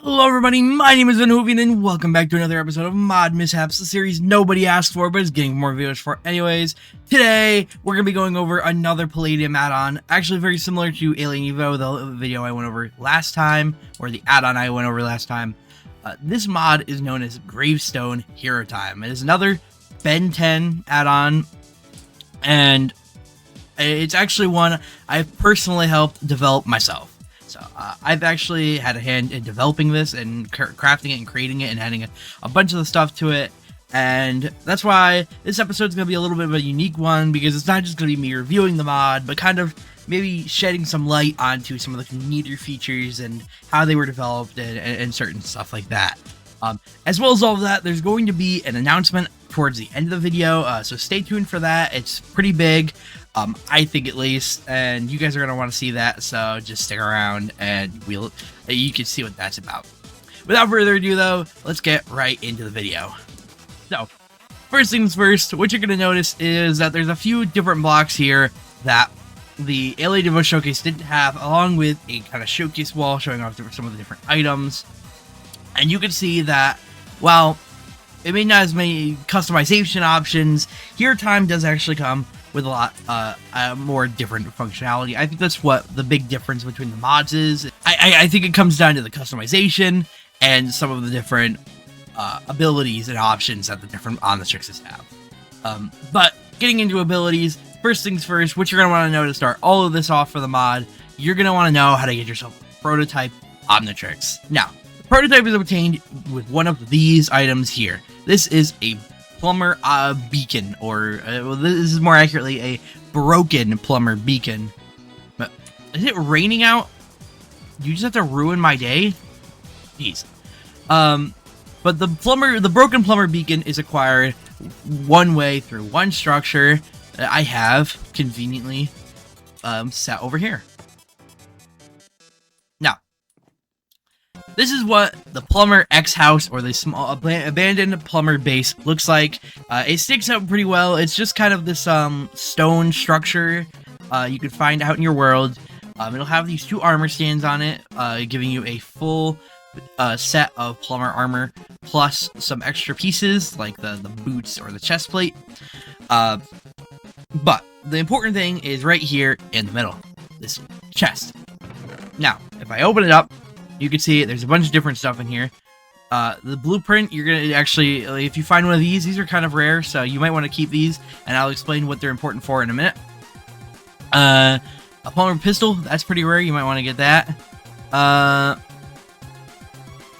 Hello everybody, my name is Van and welcome back to another episode of Mod Mishaps, the series nobody asked for but is getting more viewers for anyways. Today, we're going to be going over another Palladium add-on, actually very similar to Alien Evo, the video I went over last time, or the add-on I went over last time. This mod is known as Gravestone HeroTime. It is another Ben 10 add-on, and it's actually one I've personally helped develop myself. So I've actually had a hand in developing this and crafting it and creating it and adding a bunch of the stuff to it. And that's why this episode is going to be a little bit of a unique one, because it's not just going to be me reviewing the mod, but kind of maybe shedding some light onto some of the neater features and how they were developed and certain stuff like that. As well as all of that, there's going to be an announcement towards the end of the video, so stay tuned for that. It's pretty big. I think at least, and you guys are going to want to see that, so just stick around and you can see what that's about. Without further ado though, let's get right into the video. So, first things first, what you're going to notice is that there's a few different blocks here that the Alien Evo Showcase didn't have, along with a kind of showcase wall showing off some of the different items. And you can see that, while it may not have as many customization options, HeroTime does actually come with a lot more different functionality. I think that's what the big difference between the mods is. I think it comes down to the customization and some of the different abilities and options that the different Omnitrixes have. But getting into abilities, first things first, what you're going to want to know to start all of this off for the mod, you're going to want to know how to get yourself a prototype Omnitrix. Now, the prototype is obtained with one of these items here. This is a Plumber beacon, or well, this is more accurately a broken Plumber beacon. But is it raining out? You just have to ruin my day? Jeez. But the broken Plumber beacon is acquired one way through one structure that I have conveniently set over here. Now, this is what the Plumber X house, or the small abandoned Plumber base, looks like. It sticks out pretty well. It's just kind of this stone structure you could find out in your world. It'll have these two armor stands on it, giving you a full set of Plumber armor, plus some extra pieces like the boots or the chest plate. But the important thing is right here in the middle, this chest. Now, if I open it up, you can see there's a bunch of different stuff in here. The blueprint, you're going to actually, if you find one of these are kind of rare, so you might want to keep these, and I'll explain what they're important for in a minute. A Plumber pistol, that's pretty rare, you might want to get that.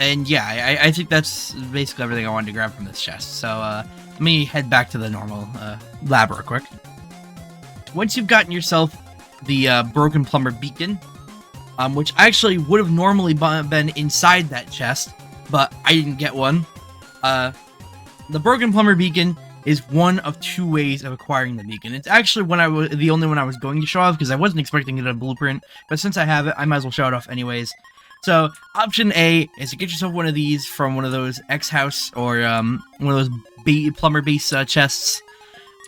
And yeah, I think that's basically everything I wanted to grab from this chest. So let me head back to the normal lab real quick. Once you've gotten yourself the broken Plumber beacon, which actually would have normally been inside that chest, but I didn't get one. The broken Plumber beacon is one of two ways of acquiring the beacon. It's actually the only one I was going to show off, because I wasn't expecting it in a blueprint, but since I have it, I might as well show it off anyways. So, option A is to get yourself one of these from one of those X house, or one of those Plumber base chests,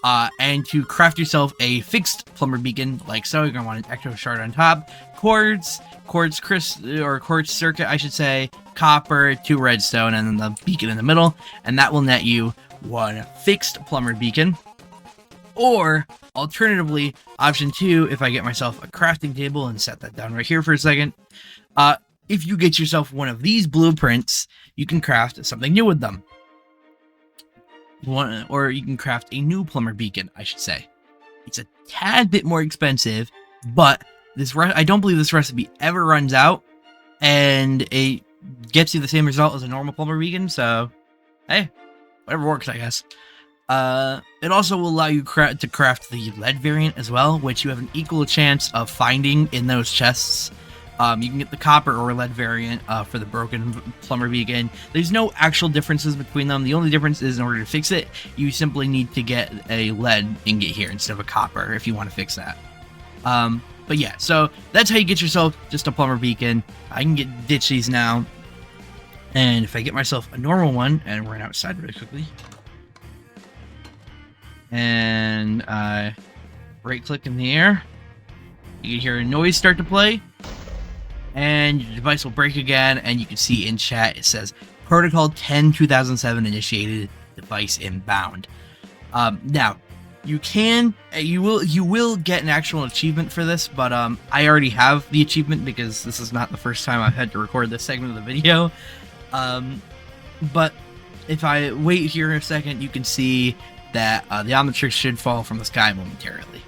and to craft yourself a fixed Plumber beacon, like so. You're going to want an ecto shard on top, quartz circuit, I should say, copper, 2 redstone, and then the beacon in the middle, and that will net you one fixed Plumber beacon. Or, alternatively, option 2, if I get myself a crafting table and set that down right here for a second, if you get yourself one of these blueprints, you can craft something new with them. Or you can craft a new Plumber beacon, I should say. It's a tad bit more expensive, but I don't believe this recipe ever runs out, and it gets you the same result as a normal Plumber beacon, so hey, whatever works, I guess. It also will allow you to craft the lead variant as well, which you have an equal chance of finding in those chests. You can get the copper or lead variant for the broken Plumber beacon. There's no actual differences between them. The only difference is, in order to fix it, you simply need to get a lead ingot here instead of a copper if you want to fix that. But yeah, so that's how you get yourself just a Plumber beacon. I can ditch these now. And if I get myself a normal one, and run outside really quickly, and right click in the air, you can hear a noise start to play. and your device will break again, and you can see in chat it says Protocol 10-2007 initiated, device inbound. Now you will get an actual achievement for this, but I already have the achievement because this is not the first time I've had to record this segment of the video. But if I wait here a second, you can see that the Omnitrix should fall from the sky momentarily.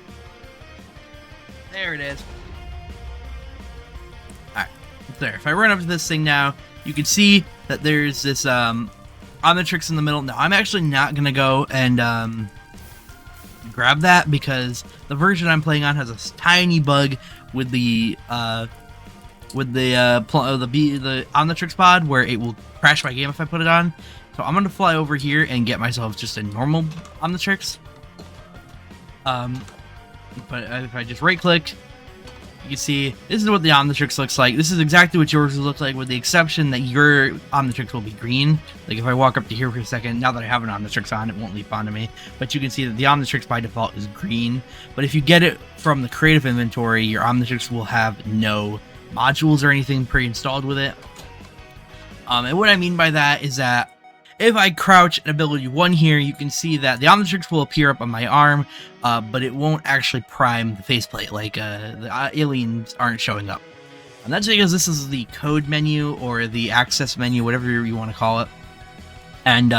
There it is. Alright, there. If I run up to this thing now, you can see that there's this Omnitrix in the middle. Now, I'm actually not going to go and grab that because the version I'm playing on has a tiny bug with the Omnitrix pod where it will crash my game if I put it on. So I'm gonna fly over here and get myself just a normal Omnitrix. But if I just right click, you can see this is what the Omnitrix looks like. This is exactly what yours will look like, with the exception that your Omnitrix will be green. Like if I walk up to here for a second, now that I have an Omnitrix on, it won't leap onto me. But you can see that the Omnitrix by default is green. But if you get it from the creative inventory, your Omnitrix will have no modules or anything pre-installed with it. And what I mean by that is that if I crouch at ability 1 here, you can see that the Omnitrix will appear up on my arm, but it won't actually prime the faceplate, like the aliens aren't showing up. And that's because this is the code menu, or the access menu, whatever you want to call it. And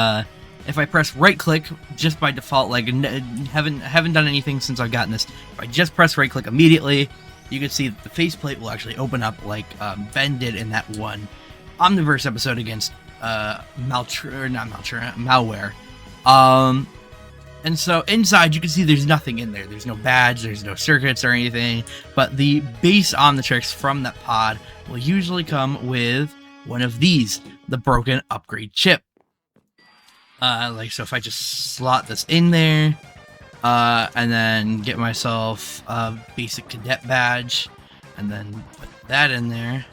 if I press right click, just by default, like haven't done anything since I've gotten this, if I just press right click immediately, you can see that the faceplate will actually open up like Ben did in that one Omniverse episode against malware. And so inside you can see there's nothing in there. There's no badge, there's no circuits or anything, but the base Omnitrix from that pod will usually come with one of these, the broken upgrade chip. Like so if I just slot this in there, and then get myself a basic cadet badge, and then put that in there.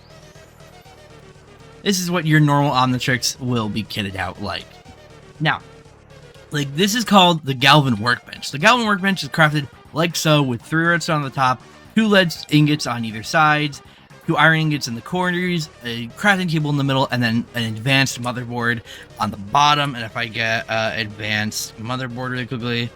This is what your normal Omnitrix will be kitted out like. Now, like this is called the Galvan workbench. The Galvan workbench is crafted like so, with 3 redstone on the top, 2 lead ingots on either side, 2 iron ingots in the corners, a crafting table in the middle, and then an advanced motherboard on the bottom. And if I get advanced motherboard really quickly,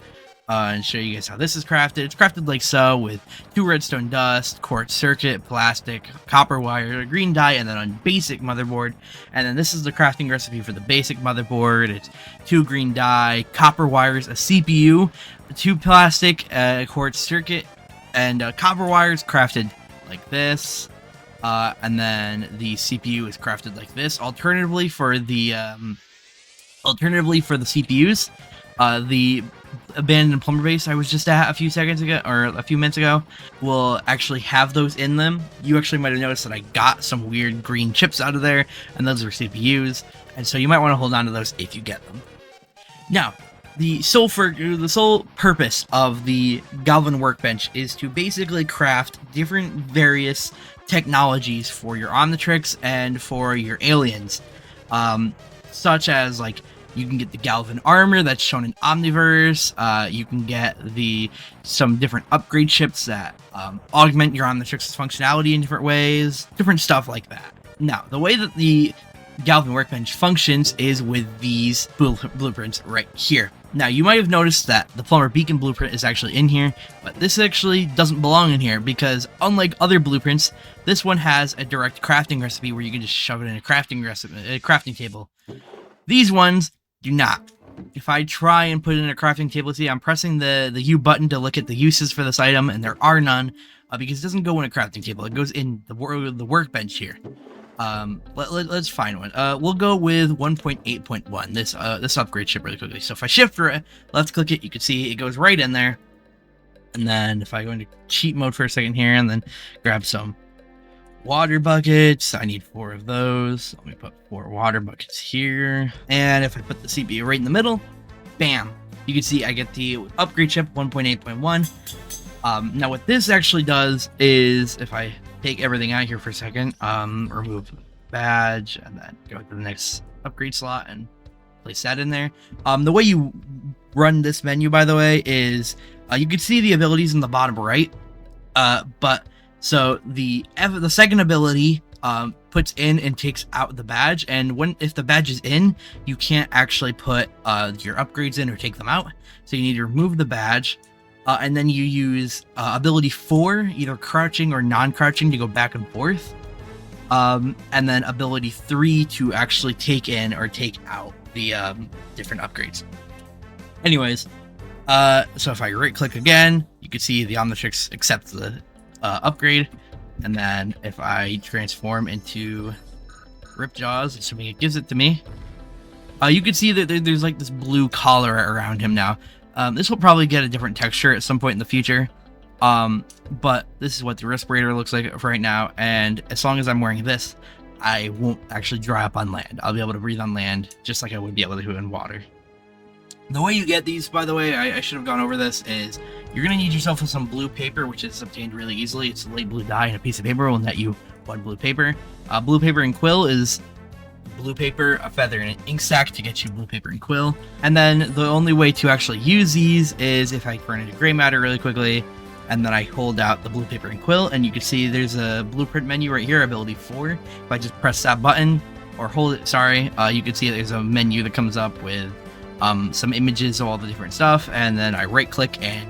and show you guys how this is crafted. It's crafted like so, with 2 redstone dust, quartz circuit, plastic, copper wire, green dye, and then on basic motherboard. And then this is the crafting recipe for the basic motherboard. It's 2 green dye, copper wires, a CPU, 2 plastic, quartz circuit, and copper wires crafted like this. And then the CPU is crafted like this. Alternatively for the CPUs, the abandoned plumber base I was just at a few minutes ago will actually have those in them. You actually might have noticed that I got some weird green chips out of there, and those are CPUs, and so you might want to hold on to those if you get them. Now, the sole purpose of the Galvan workbench is to basically craft different various technologies for your Omnitrix and for your aliens, such as like you can get the Galvan armor that's shown in Omniverse. You can get some different upgrade chips that augment your Omnitrix's functionality in different ways, different stuff like that. Now, the way that the Galvan workbench functions is with these blueprints right here. Now, you might have noticed that the Plumber beacon blueprint is actually in here, but this actually doesn't belong in here because, unlike other blueprints, this one has a direct crafting recipe where you can just shove it in a crafting table. These ones do not. If I try and put it in a crafting table, see, I'm pressing the U button to look at the uses for this item, and there are none, because it doesn't go in a crafting table. It goes in the workbench here. Let's find one. We'll go with 1.8.1, this upgrade chip really quickly. So if I shift for it, let's click it, you can see it goes right in there. And then if I go into cheat mode for a second here, and then grab some water buckets, I need 4 of those. Let me put 4 water buckets here. And if I put the CPU right in the middle, bam, you can see I get the upgrade chip 1.8.1. Now what this actually does is, if I take everything out here for a second, remove badge, and then go to the next upgrade slot and place that in there. The way you run this menu, by the way, is you can see the abilities in the bottom right, but so the second ability puts in and takes out the badge, and if the badge is in, you can't actually put your upgrades in or take them out. So you need to remove the badge, and then you use ability 4, either crouching or non-crouching, to go back and forth, and then ability 3 to actually take in or take out the different upgrades. Anyways, so if I right click again, you can see the Omnitrix accepts the upgrade. And then if I transform into Ripjaws, assuming it gives it to me, you can see that there's like this blue collar around him now. This will probably get a different texture at some point in the future. But this is what the respirator looks like for right now. And as long as I'm wearing this, I won't actually dry up on land. I'll be able to breathe on land just like I would be able to do in water. The way you get these, by the way, I should have gone over this, is you're going to need yourself some blue paper, which is obtained really easily. It's a light blue dye, and a piece of paper will net you 1 blue paper. Blue paper and quill is blue paper, a feather, and an ink sac to get you blue paper and quill. And then the only way to actually use these is if I turn into gray matter really quickly, and then I hold out the blue paper and quill, and you can see there's a blueprint menu right here, ability 4. If I just press that button, or hold it, you can see there's a menu that comes up with some images of all the different stuff, and then I right click and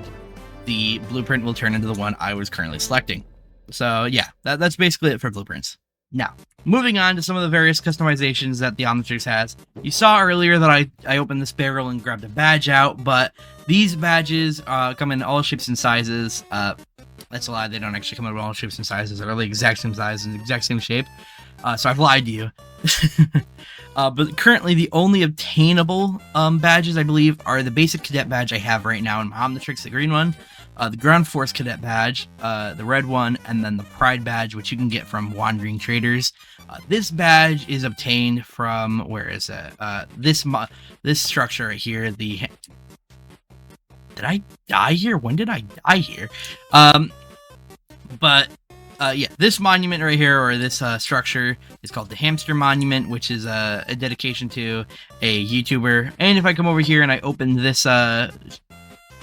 the blueprint will turn into the one I was currently selecting. So yeah, that's basically it for blueprints. Now, moving on to some of the various customizations that the Omnitrix has. You saw earlier that I opened this barrel and grabbed a badge out, but these badges come in all shapes and sizes. That's a lie, they don't actually come in all shapes and sizes. They're the exact same size and the exact same shape. So I've lied to you. But currently the only obtainable badges, I believe, are the basic cadet badge I have right now in my Omnitrix, the green one, the ground force cadet badge, the red one, and then the pride badge, which you can get from wandering traders. This badge is obtained from, where is it? This structure right here. Did I die here? When did I die here? Yeah, this monument right here, or this structure, is called the Hamster Monument, which is a dedication to a YouTuber. And if I come over here and I open this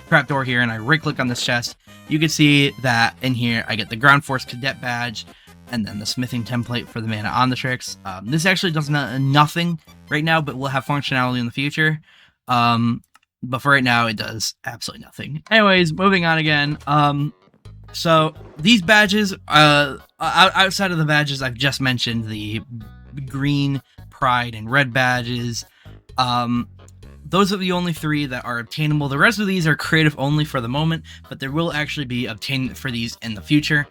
trapdoor here and I right click on this chest, you can see that in here I get the Ground Force Cadet badge and then the smithing template for the Mana Omnitrix. This actually does nothing right now, but will have functionality in the future. But for right now, it does absolutely nothing. Anyways, moving on again. So these badges, outside of the badges I've just mentioned, the green, pride, and red badges, those are the only 3 that are obtainable. The rest of these are creative only for the moment, but there will actually be obtainment for these in the future.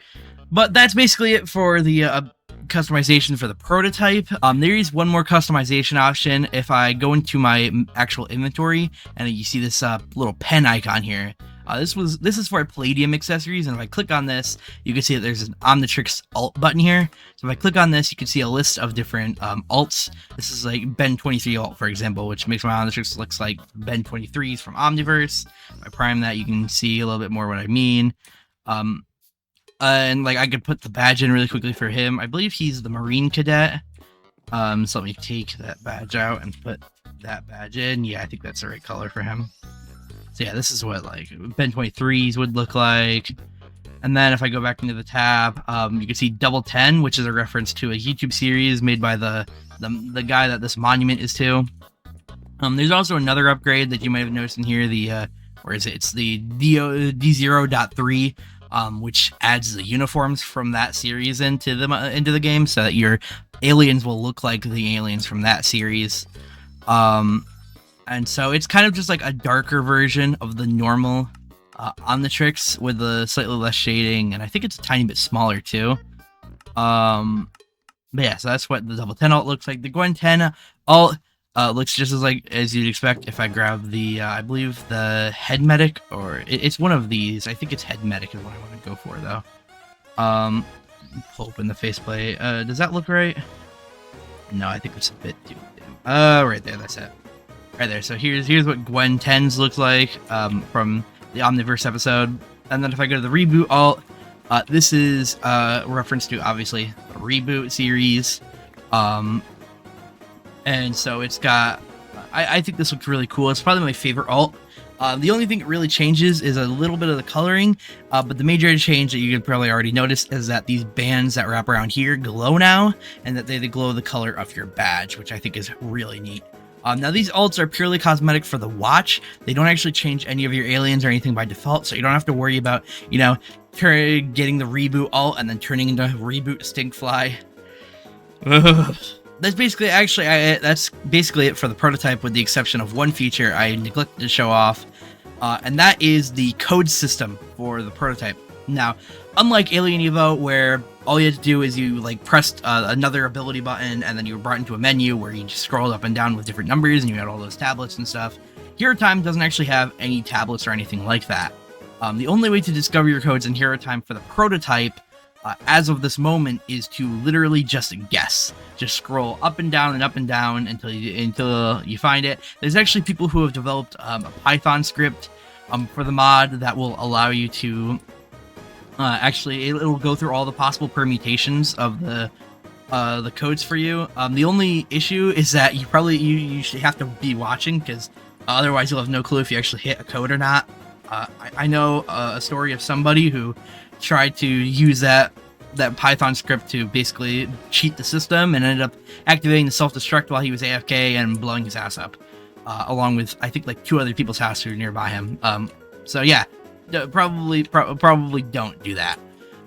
But that's basically it for the customization for the prototype. There is one more customization option. If I go into my actual inventory and you see this little pen icon here, this is for Palladium accessories, and if I click on this, you can see that there's an Omnitrix alt button here. So if I click on this, you can see a list of different alts. This is like Ben 23 alt, for example, which makes my Omnitrix looks like Ben 23s from Omniverse. If I prime that, you can see a little bit more what I mean. And like I could put the badge in really quickly for him. I believe he's the Marine Cadet. So let me take that badge out and put that badge in. Yeah, I think that's the right color for him. So yeah, this is what like Ben 23s would look like. And then if I go back into the tab, you can see Double 10, which is a reference to a YouTube series made by the guy that this monument is to. There's also another upgrade that you might have noticed in here. The where is it? It's the D0.3. Which adds the uniforms from that series into the game, so that your aliens will look like the aliens from that series. And so it's kind of just like a darker version of the normal Omnitrix with a slightly less shading, and I think it's a tiny bit smaller too. But yeah, so that's what the Double 10 alt looks like. The Gwen 10 alt looks just as you'd expect if I grab the, I believe the Head Medic, or it's one of these. I think it's Head Medic is what I want to go for though. Pull open the faceplate. Does that look right? No, I think it's a bit too dim. Right there, that's it. Right there. So here's what Gwen 10s look like from the Omniverse episode. And then if I go to the Reboot alt, this is reference to obviously the Reboot series. And so it's got, I think this looks really cool. It's probably my favorite alt The only thing that really changes is a little bit of the coloring, but the major change that you can probably already notice is that these bands that wrap around here glow now, and that they glow the color of your badge, which I think is really neat. Now these alts are purely cosmetic for the watch. They don't actually change any of your aliens or anything by default, so you don't have to worry about, you know, getting the reboot alt and then turning into reboot stinkfly. Ugh. That's basically, that's basically it for the prototype, with the exception of one feature I neglected to show off, and that is the code system for the prototype. Now, unlike Alien Evo, where all you had to do is you like pressed another ability button, and then you were brought into a menu where you just scrolled up and down with different numbers, and you had all those tablets and stuff. HeroTime doesn't actually have any tablets or anything like that. The only way to discover your codes in HeroTime for the prototype, as of this moment, is to literally just guess. Just scroll up and down until you find it. There's actually people who have developed a Python script for the mod that will allow you to actually, it'll go through all the possible permutations of the codes for you. The only issue is that you should have to be watching, because otherwise you'll have no clue if you actually hit a code or not. I know a story of somebody who tried to use that Python script to basically cheat the system, and ended up activating the self-destruct while he was AFK and blowing his ass up, along with, I think, like 2 other people's houses who were nearby him. So yeah, probably don't do that.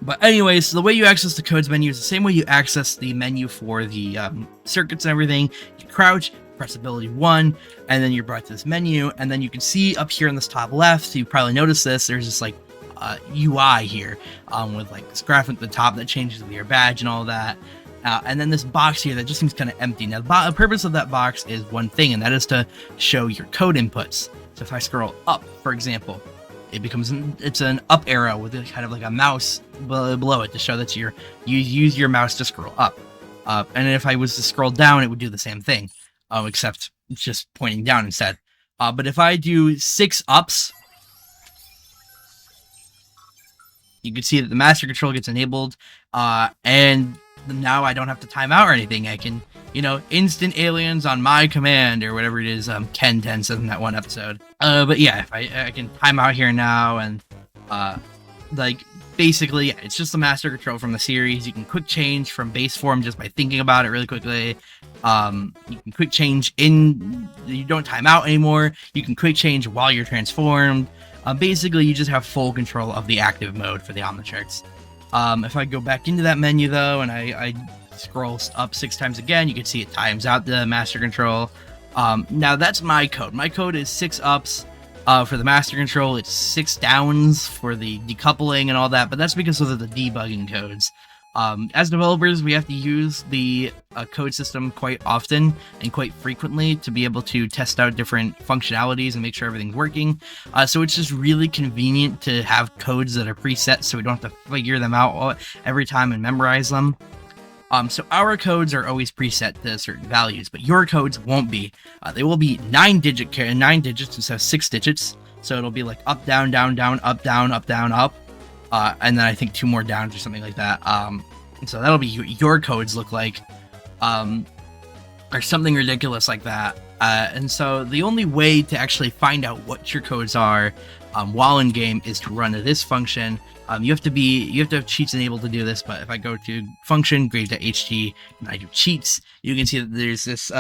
But anyways, so the way you access the codes menu is the same way you access the menu for the circuits and everything. You crouch, press ability 1, and then you're brought to this menu, and then you can see up here in this top left, so you probably noticed this, there's this like UI here, with like this graphic at the top that changes with your badge and all that, and then this box here that just seems kind of empty. Now the purpose of that box is one thing, and that is to show your code inputs. So if I scroll up, for example, it's an up arrow with kind of like a mouse below it to show that you use your mouse to scroll up. And if I was to scroll down, it would do the same thing, except it's just pointing down instead. But if I do 6 ups, you can see that the master control gets enabled, and now I don't have to time out or anything. I can, instant aliens on my command, or whatever it is, Ken 10 says in that one episode. But yeah, if I can time out here now, and like basically, yeah, it's just the master control from the series. You can quick change from base form just by thinking about it really quickly. You can quick change you don't time out anymore. You can quick change while you're transformed. Basically, you just have full control of the active mode for the Omnitrix. If I go back into that menu, though, and I scroll up 6 times again, you can see it times out the master control. Now, that's my code. My code is 6 ups for the master control. It's 6 downs for the decoupling and all that, but that's because of the debugging codes. As developers, we have to use the code system quite often and quite frequently to be able to test out different functionalities and make sure everything's working. So it's just really convenient to have codes that are preset, so we don't have to figure them out every time and memorize them. So our codes are always preset to certain values, but your codes won't be. They will be 9 digits instead of 6 digits. So it'll be like up, down, down, down, up, down, up, down, up. And then I think 2 more downs or something like that. So that'll be your codes look like, or something ridiculous like that. And so the only way to actually find out what your codes are while in game is to run this function. You have to have cheats enabled to do this. But if I go to function grave.ht and I do cheats, you can see that there's this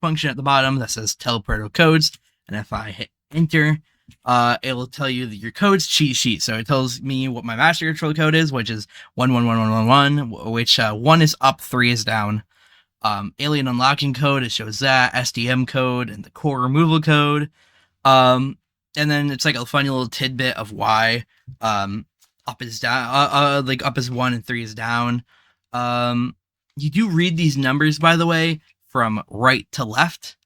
function at the bottom that says tell proto codes. And if I hit enter, it will tell you that your code's cheat sheet. So it tells me what my master control code is, which is 111111, which 1 is up, 3 is down. Alien unlocking code, it shows that, SDM code, and the core removal code. And then it's like a funny little tidbit of why up is down, like up is 1 and 3 is down. You do read these numbers, by the way, from right to left.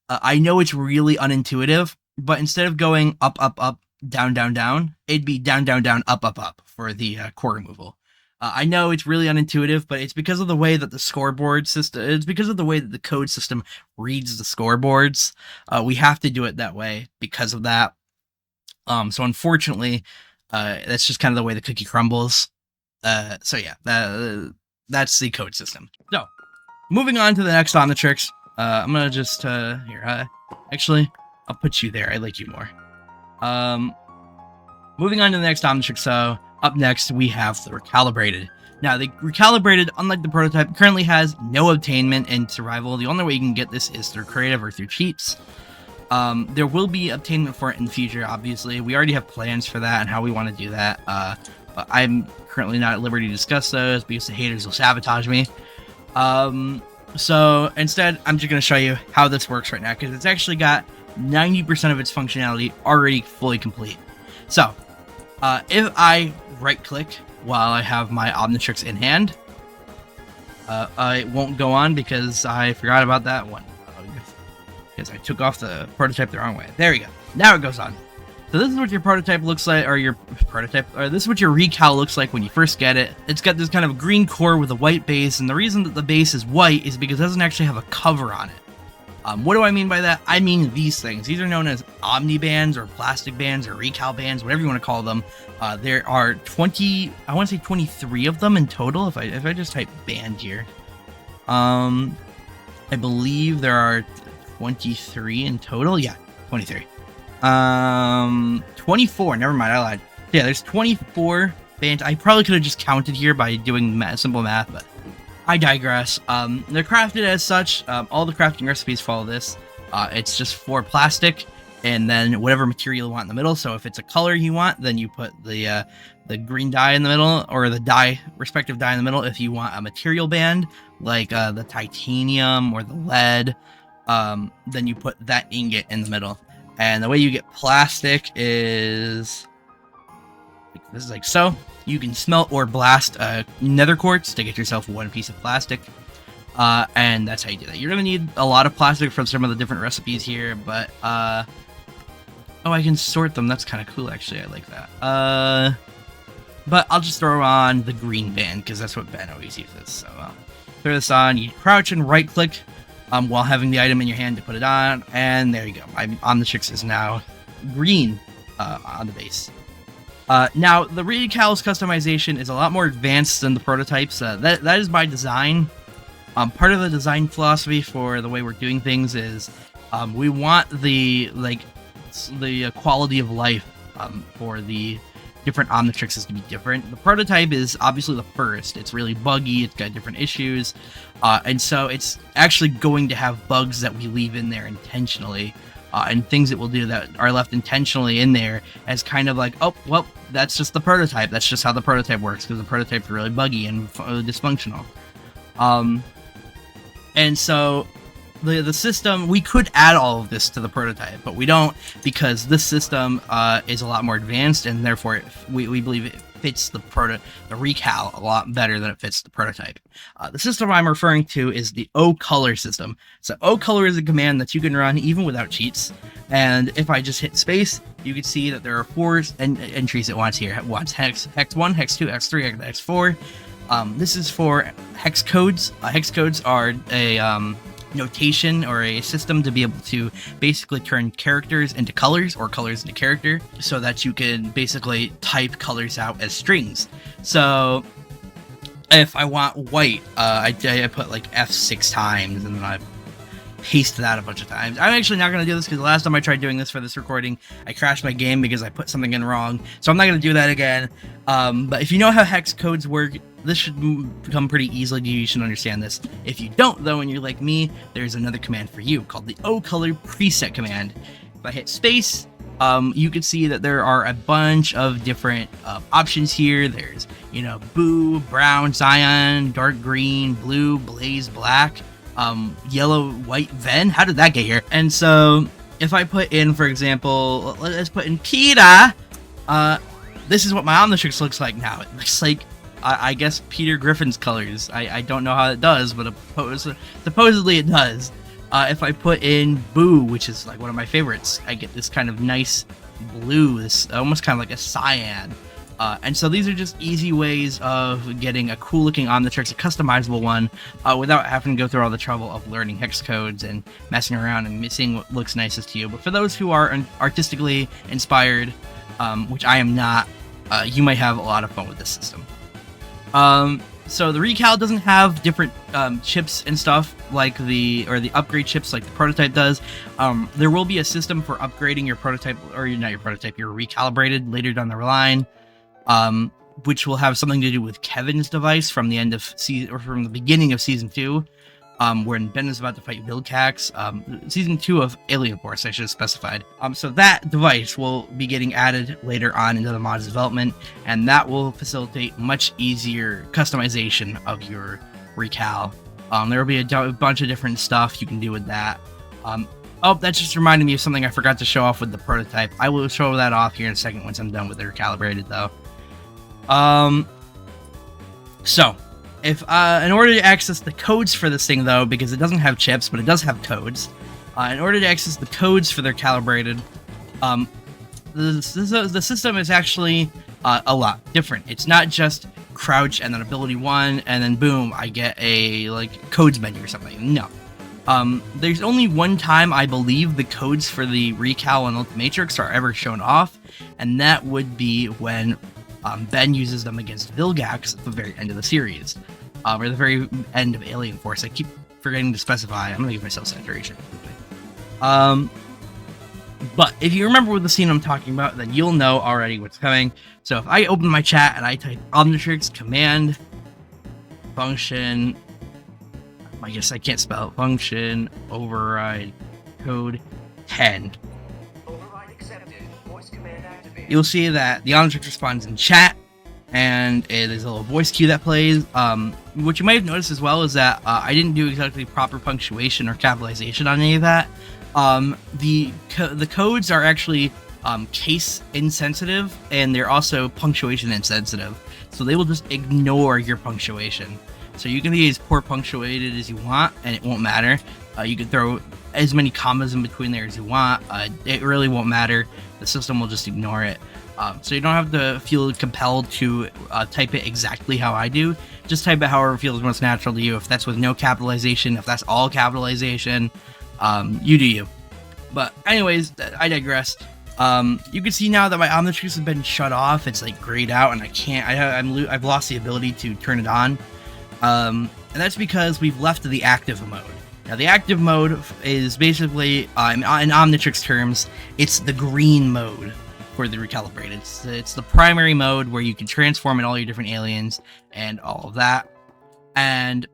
I know it's really unintuitive, but instead of going up, up, up, down, down, down, it'd be down, down, down, up, up, up for the core removal. I know it's really unintuitive, but it's because of the way that the scoreboard system, it's because of the way that the code system reads the scoreboards. We have to do it that way because of that. So unfortunately, that's just kind of the way the cookie crumbles. So yeah, that's the code system. So moving on to the next Omnitrix. I'm gonna just, actually, I'll put you there. I like you more. Moving on to the next Omnitrix. So up next we have the Recalibrated. Now the Recalibrated, unlike the prototype, currently has no obtainment in survival. The only way you can get this is through creative or through cheats. There will be obtainment for it in the future, obviously. We already have plans for that and how we want to do that. But I'm currently not at liberty to discuss those because the haters will sabotage me. So instead, I'm just going to show you how this works right now, because it's actually got 90% of its functionality already fully complete. So, if I right-click while I have my Omnitrix in hand, I won't go on because I forgot about that one. Because I took off the prototype the wrong way. There we go. Now it goes on. So this is what your prototype looks like, or this is what your recal looks like when you first get it. It's got this kind of green core with a white base, and the reason that the base is white is because it doesn't actually have a cover on it. What do I mean by that? I mean these things. These are known as omni bands or plastic bands or recal bands, whatever you want to call them. There are 20, I want to say 23 of them in total. If I just type band here, I believe there are 23 in total. Yeah, 23. 24. Never mind, I lied. Yeah, there's 24 bands. I probably could have just counted here by doing simple math, but I digress. They're crafted as such. All the crafting recipes follow this. It's just for plastic, and then whatever material you want in the middle. So if it's a color you want, then you put the green dye in the middle, or the respective dye in the middle. If you want a material band, like the titanium or the lead, then you put that ingot in the middle. And the way you get plastic is this is like so. You can smelt or blast nether quartz to get yourself one piece of plastic, and that's how you do that. You're gonna need a lot of plastic from some of the different recipes here, but oh, I can sort them. That's kind of cool, actually. I like that. But I'll just throw on the green band because that's what Ben always uses. So throw this on. You crouch and right click while having the item in your hand to put it on, and there you go. Omnitrix is now green on the base. Now, the Recal's customization is a lot more advanced than the prototypes. That is by design. Part of the design philosophy for the way we're doing things is we want the quality of life for the different Omnitrixes to be different. The prototype is obviously the first. It's really buggy. It's got different issues. And so it's actually going to have bugs that we leave in there intentionally. And things that we'll do that are left intentionally in there as kind of like, oh, well, that's just the prototype. That's just how the prototype works, because the prototype's really buggy and dysfunctional. And so the system, we could add all of this to the prototype, but we don't, because this system is a lot more advanced, and therefore we believe it fits the recal a lot better than it fits the prototype. The system I'm referring to is the ocolor system. So ocolor is a command that you can run even without cheats, and if I just hit space, you can see that there are 4 entries it wants here. It wants hex 1, hex 2, hex 3, hex 4. This is for hex codes. Hex codes are a notation or a system to be able to basically turn characters into colors or colors into character, so that you can basically type colors out as strings. So if I want white, I put like F6 times, and then I paste that a bunch of times. I'm actually not going to do this because the last time I tried doing this for this recording, I crashed my game because I put something in wrong. So I'm not going to do that again. But if you know how hex codes work, this should become pretty easily. You should understand this. If you don't, though, and you're like me, there's another command for you called the ocolorpreset command. If I hit space, you can see that there are a bunch of different options here. There's, boo, brown, cyan, dark green, blue, blaze, black, yellow, white, ven. How did that get here? And so if I put in, for example, let's put in Peter, this is what my Omnitrix looks like now. It looks like, I guess, Peter Griffin's colors. I don't know how it does, but supposedly it does. If I put in Boo, which is like one of my favorites, I get this kind of nice blue, this almost kind of like a cyan. And so these are just easy ways of getting a cool looking Omnitrix, a customizable one, without having to go through all the trouble of learning hex codes and messing around and seeing what looks nicest to you. But for those who are artistically inspired, which I am not, you might have a lot of fun with this system. So the recal doesn't have different chips and stuff like the upgrade chips like the prototype does. There will be a system for upgrading your prototype, or not your prototype, your recalibrated later down the line, which will have something to do with Kevin's device from the end of season, or from the beginning of season 2, when Ben is about to fight Vilgax. Season 2 of Alien Force, I should have specified. So that device will be getting added later on into the mod's development, and that will facilitate much easier customization of your recal. There will be a bunch of different stuff you can do with that. Oh, that just reminded me of something I forgot to show off with the prototype. I will show that off here in a second once I'm done with the recalibrated, though. So, if in order to access the codes for this thing, though, because it doesn't have chips, but it does have codes, in order to access the codes for their calibrated, the system is actually a lot different. It's not just crouch and then ability 1, and then boom, I get a like codes menu or something. No. There's only one time I believe the codes for the Recal and Ultimatrix are ever shown off, and that would be when Ben uses them against Vilgax at the very end of the series, or the very end of Alien Force. I keep forgetting to specify. I'm gonna give myself saturation. But if you remember what the scene I'm talking about, then you'll know already what's coming. So if I open my chat and I type Omnitrix command function, I guess I can't spell it, function override code 10. You'll see that the Omnitrix responds in chat, and there's a little voice cue that plays. What you might have noticed as well is that I didn't do exactly proper punctuation or capitalization on any of that. The codes are actually case insensitive, and they're also punctuation insensitive, so they will just ignore your punctuation. So you can be as poor punctuated as you want, and it won't matter. You can throw as many commas in between there as you want. It really won't matter. The system will just ignore it. So you don't have to feel compelled to type it exactly how I do. Just type it however feels most natural to you. If that's with no capitalization, if that's all capitalization, you do you. But anyways, I digress. You can see now that my Omnitrix has been shut off. It's like grayed out, and I can't. I've lost the ability to turn it on. And that's because we've left the active mode. Now, the active mode is basically, in Omnitrix terms, it's the green mode for the Recalibrated. It's the primary mode where you can transform in all your different aliens and all of that. And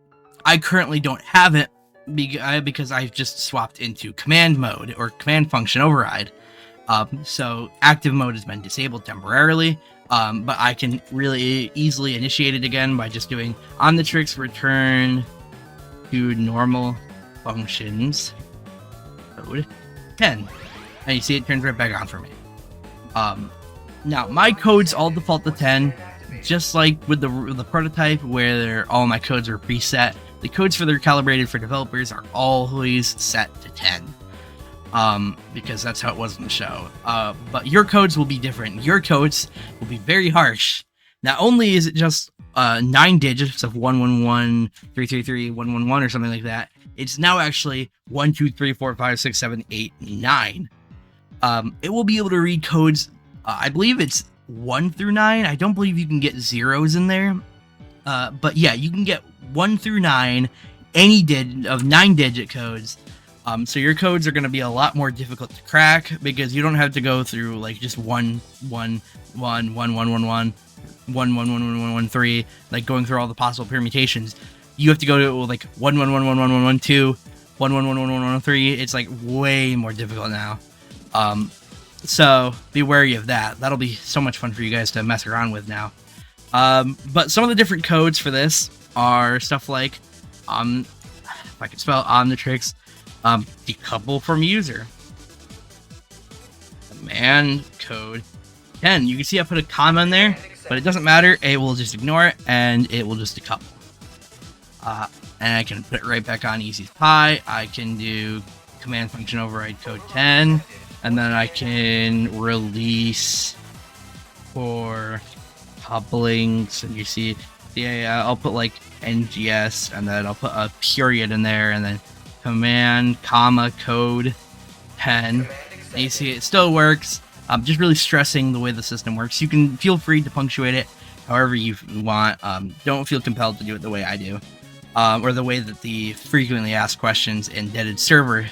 I currently don't have it because I've just swapped into command mode, or command function override. So active mode has been disabled temporarily. But I can really easily initiate it again by just doing Omnitrix return to normal functions code 10, and you see it turns right back on for me. Now my codes all default to 10, just like with the prototype where all my codes are preset. The codes for the Recalibrated for developers are always set to 10. Because that's how it was in the show. But your codes will be different. Your codes will be very harsh. Not only is it just 9 digits of 111-333-111 or something like that, it's now actually 1, 2, 3, 4, 5, 6, 7, 8, 9. It will be able to read codes, I believe it's 1 through 9. I don't believe you can get zeros in there. But yeah, you can get 1 through 9, any digit of 9-digit codes. So your codes are going to be a lot more difficult to crack, because you don't have to go through like just 1 1 1 1 1 1 1 1 1 1 1 1 3, like going through all the possible permutations. You have to go to like 1 1 1 1 1 1 1 2 1 1 1 1 1 1 3. It's like way more difficult now. So be wary of that. That'll be so much fun for you guys to mess around with now. But some of the different codes for this are stuff like if I can spell Omnitrix, decouple from user, command code 10. You can see I put a comma in there, but it doesn't matter. It will just ignore it, and it will just decouple. And I can put it right back on easy as pie. I can do command function override code 10, and then I can release for couplings. And you see, yeah, I'll put like NGS, and then I'll put a period in there, and then command comma code 10. And you see it still works. I'm just really stressing the way the system works. You can feel free to punctuate it however you want. Don't feel compelled to do it the way I do, or the way that the frequently asked questions in Deaded server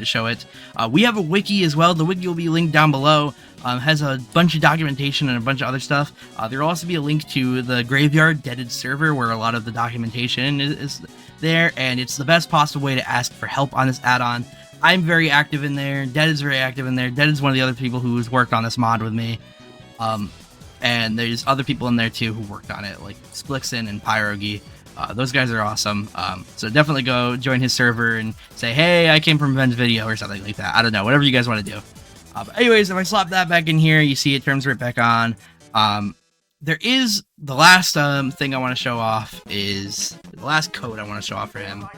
show it. We have a wiki as well. The wiki will be linked down below. Has a bunch of documentation and a bunch of other stuff. There will also be a link to the Graveyard Deaded server where a lot of the documentation is there, and it's the best possible way to ask for help on this add-on. I'm very active in there. Dead is very active in there. Dead is one of the other people who's worked on this mod with me. And there's other people in there too who worked on it, like Splixen and Pyrogi. Those guys are awesome. So definitely go join his server and say, hey, I came from Ben's video or something like that. I don't know, whatever you guys want to do. But anyways, if I slap that back in here, you see it turns right back on. There is the last thing I want to show off is the last code I want to show off for him.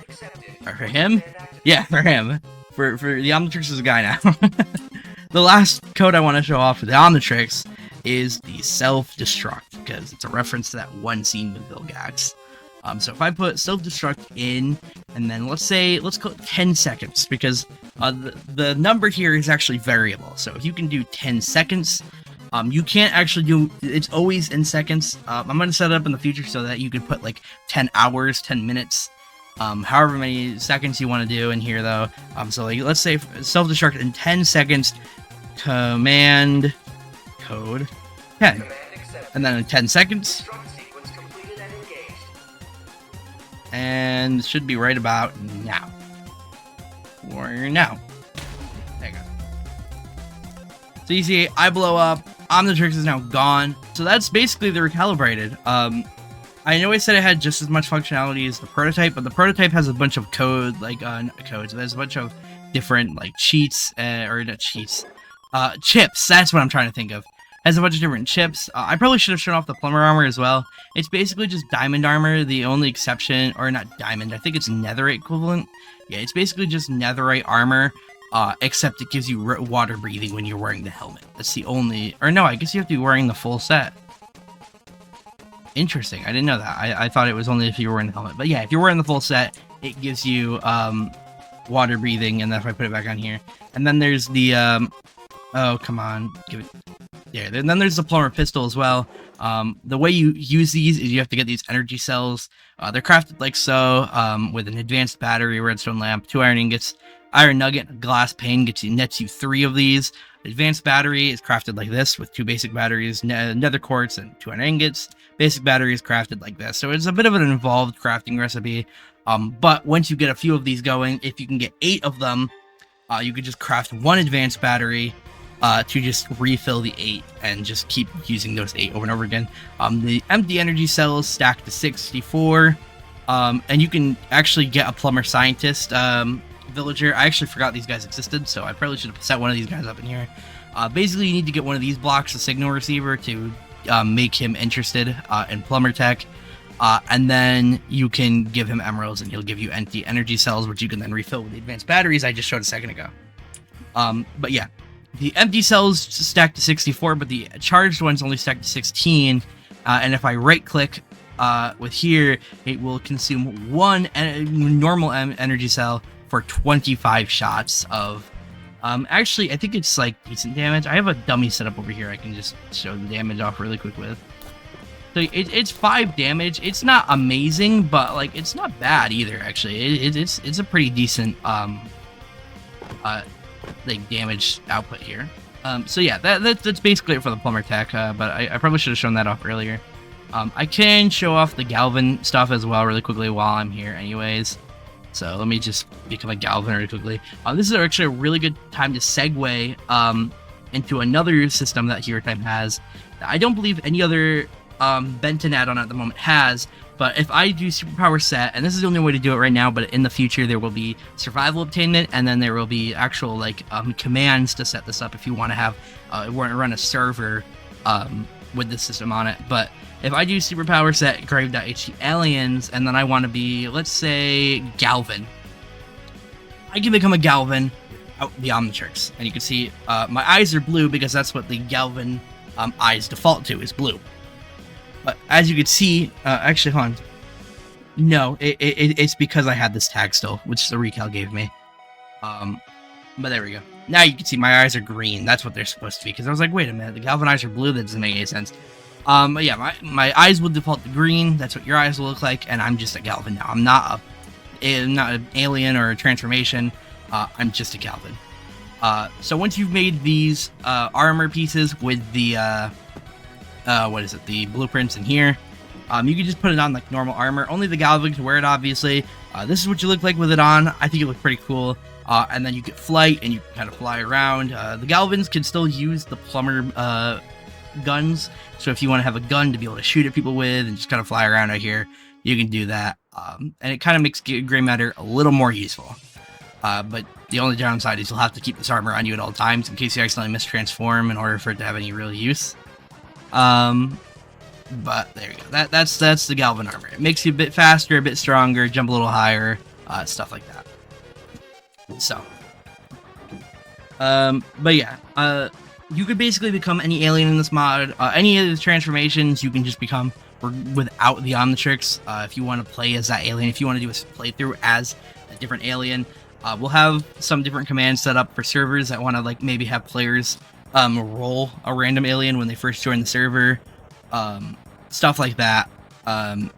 Or for him? Yeah, for him. For the Omnitrix is a guy now. The last code I want to show off for the Omnitrix is the self-destruct, because it's a reference to that one scene with Vilgax. So if I put self-destruct in, and then let's call it 10 seconds, because the number here is actually variable. So if you can do 10 seconds, you can't actually do, it's always in seconds. I'm going to set it up in the future so that you can put like 10 hours, 10 minutes, however many seconds you want to do in here though. So like, let's say self-destruct in 10 seconds, command code 10, and then in 10 seconds, and it should be right about now, or now. There you go. So you see, I blow up, Omnitrix is now gone. So that's basically the recalibrated. I know I said it had just as much functionality as the prototype, but the prototype has a bunch of code, like codes. There's a bunch of different like cheats, or not cheats, chips. That's what I'm trying to think of. Has a bunch of different chips. I probably should have shown off the Plumber armor as well. It's basically just diamond armor. The only exception, or not diamond, I think it's netherite equivalent. Yeah, it's basically just netherite armor, except it gives you water breathing when you're wearing the helmet. That's the only, or no, I guess you have to be wearing the full set. Interesting, I didn't know that. I thought it was only if you were wearing the helmet. But yeah, if you're wearing the full set, it gives you water breathing, and then if I put it back on here. And then there's the, oh, come on, give it. There. And then there's the Plumber pistol as well. The way you use these is you have to get these energy cells. They're crafted like so, with an advanced battery, redstone lamp, 2 iron ingots, iron nugget, a glass pane nets you 3 of these. Advanced battery is crafted like this with 2 basic batteries, nether quartz, and 2 iron ingots. Basic battery is crafted like this. So it's a bit of an involved crafting recipe. But once you get a few of these going, if you can get 8 of them, you could just craft 1 advanced battery, to just refill the 8 and just keep using those 8 over and over again. The empty energy cells stack to 64, and you can actually get a Plumber scientist villager. I actually forgot these guys existed, so I probably should have set one of these guys up in here. Basically, you need to get one of these blocks, a signal receiver, to make him interested in Plumber tech, and then you can give him emeralds, and he'll give you empty energy cells, which you can then refill with the advanced batteries I just showed a second ago. But yeah. The empty cells stack to 64, but the charged ones only stack to 16. And if I right-click with here, it will consume 1 normal energy cell for 25 shots of... actually, I think it's like decent damage. I have a dummy set up over here I can just show the damage off really quick with. So it's 5 damage. It's not amazing, but like it's not bad either, actually. It's a pretty decent... like damage output here. So yeah, that's basically it for the Plumber tech, but I probably should have shown that off earlier. I can show off the Galvan stuff as well really quickly while I'm here anyways. So let me just become a Galvan really quickly. This is actually a really good time to segue into another system that HeroTime has that I don't believe any other Benton add-on at the moment has. But if I do superpower set, and this is the only way to do it right now, but in the future there will be survival obtainment, and then there will be actual like commands to set this up if you want to have run a server with this system on it. But if I do superpower set grave.omni.MC, and then I want to be, let's say, Galvan, I can become a Galvan out the Omnitrix, and you can see my eyes are blue because that's what the Galvan eyes default to, is blue. But as you can see, actually, hold on. No, it's because I had this tag still, which the recal gave me. But there we go. Now you can see my eyes are green. That's what they're supposed to be. Because I was like, wait a minute, the Galvan eyes are blue. That doesn't make any sense. Yeah, my eyes will default to green. That's what your eyes will look like, and I'm just a Galvan now. I'm not an alien or a transformation. I'm just a Galvan. So once you've made these armor pieces with the the blueprints in here, you can just put it on like normal armor. Only the Galvan can wear it, obviously. This is what you look like with it on. I think it looks pretty cool. And then you get flight, and you can kind of fly around. The Galvans can still use the Plumber guns, so if you want to have a gun to be able to shoot at people with and just kind of fly around out here, you can do that. And it kind of makes gray matter a little more useful. But the only downside is you'll have to keep this armor on you at all times in case you accidentally mistransform in order for it to have any real use. But there you go. That's the Galvan armor. It makes you a bit faster, a bit stronger, jump a little higher, stuff like that. So, but yeah, you could basically become any alien in this mod. Any of the transformations you can just become without the Omnitrix. If you want to play as that alien, if you want to do a playthrough as a different alien, we'll have some different commands set up for servers that want to like maybe have players roll a random alien when they first join the server. Stuff like that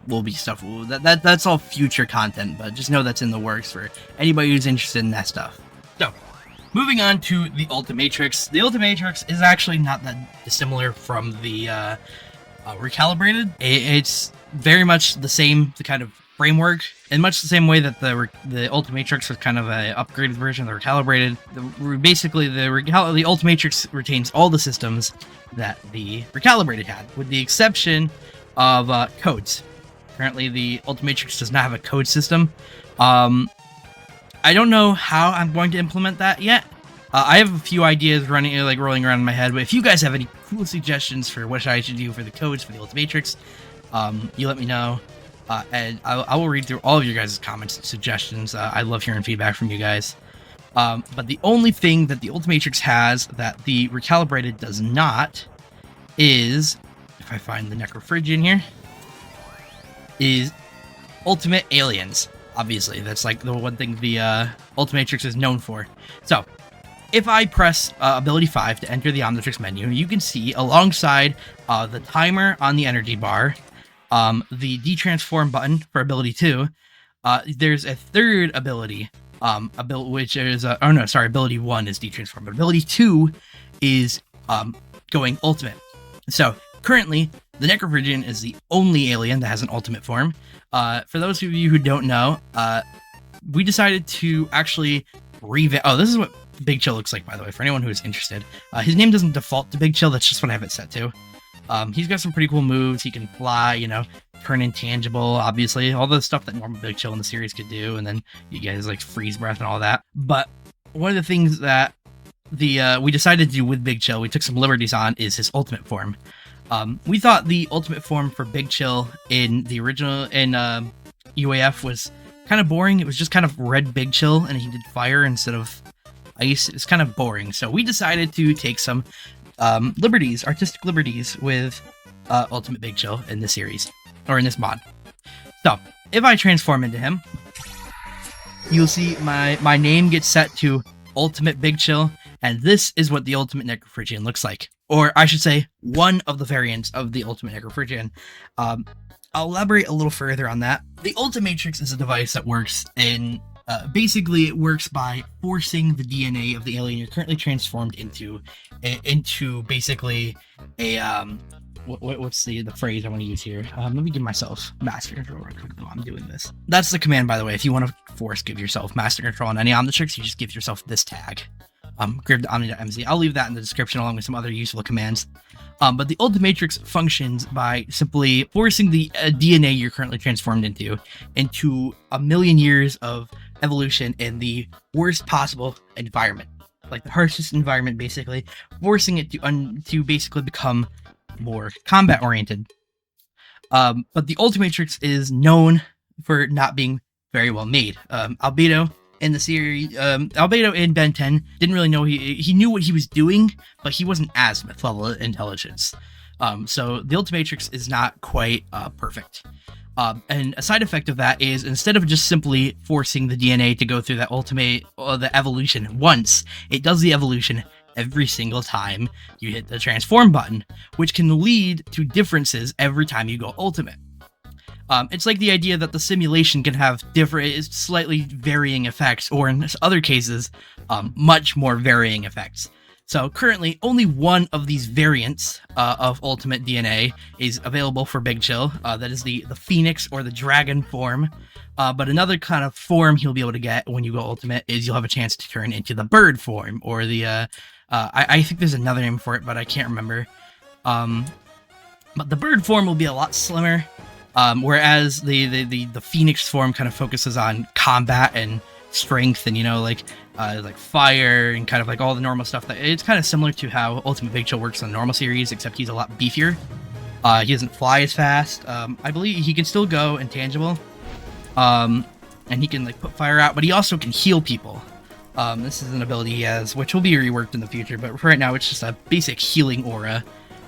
will be stuff that's all future content, but just know that's in the works for anybody who's interested in that stuff. So, moving on to the Ultimatrix. The Ultimatrix is actually not that dissimilar from the Recalibrated. It's very much the same kind of framework, in much the same way that the Ultimatrix was kind of an upgraded version of the Recalibrated. Basically, the Ultimatrix retains all the systems that the Recalibrated had, with the exception of codes. Currently, the Ultimatrix does not have a code system. I don't know how I'm going to implement that yet. I have a few ideas rolling around in my head, but if you guys have any cool suggestions for what I should do for the codes for the Ultimatrix, you let me know. And I will read through all of your guys' comments and suggestions. I love hearing feedback from you guys. But the only thing that the Ultimatrix has that the Recalibrated does not is, if I find the Necrophrygian here, is ultimate aliens. Obviously, that's like the one thing the Ultimatrix is known for. So, if I press ability 5 to enter the Omnitrix menu, you can see alongside the timer on the energy bar, the detransform button for ability 2, there's a third ability, which is, ability 1 is detransform, but ability 2 is going ultimate. So, currently, the Necrophrygian is the only alien that has an ultimate form. For those of you who don't know, we decided to actually revamp. Oh, this is what Big Chill looks like, by the way, for anyone who is interested. His name doesn't default to Big Chill, that's just what I have it set to. He's got some pretty cool moves. He can fly, turn intangible, obviously, all the stuff that normal Big Chill in the series could do, and then you guys like freeze breath and all that. But one of the things that we decided to do with Big Chill, we took some liberties on, is his ultimate form. We thought the ultimate form for Big Chill in the original UAF was kind of boring. It was just kind of red Big Chill, and he did fire instead of ice. It's kind of boring. So we decided to take some artistic liberties with Ultimate Big Chill in this series, or in this mod. So if I transform into him, you'll see my name gets set to Ultimate Big Chill, and this is what the Ultimate Necrophrygian looks like. Or I should say, one of the variants of the Ultimate Necrophrygian. I'll elaborate a little further on that. The Ultimatrix is a device that works in, basically it works by forcing the DNA of the alien you're currently transformed into basically a, what's the phrase I want to use here? Let me give myself master control real quick while I'm doing this. That's the command, by the way. If you want to give yourself master control on any Omnitrix, you just give yourself this tag. grave.omni.MC. I'll leave that in the description along with some other useful commands. But the Ultimatrix functions by simply forcing the DNA you're currently transformed into a million years of evolution in the worst possible environment, like the harshest environment, basically, forcing it to basically become more combat oriented. But the Ultimatrix is known for not being very well made. Albedo in the series, Albedo in Ben 10 didn't really know, he knew what he was doing, but he wasn't azimuth level intelligence. So the Ultimatrix is not quite perfect. And a side effect of that is, instead of just simply forcing the DNA to go through that the evolution once, it does the evolution every single time you hit the transform button, which can lead to differences every time you go ultimate. It's like the idea that the simulation can have different, slightly varying effects, or in other cases, much more varying effects. So currently, only one of these variants of Ultimate DNA is available for Big Chill. That is the Phoenix or the Dragon form. But another kind of form he'll be able to get when you go Ultimate is you'll have a chance to turn into the Bird form, or the I think there's another name for it, but I can't remember. But the Bird form will be a lot slimmer. Whereas the Phoenix form kind of focuses on combat and strength, and like fire and kind of like all the normal stuff. That it's kind of similar to how Ultimate Big Chill works on the normal series, except he's a lot beefier. He doesn't fly as fast. I believe he can still go intangible, and he can like put fire out, but he also can heal people. This is an ability he has, which will be reworked in the future, but for right now it's just a basic healing aura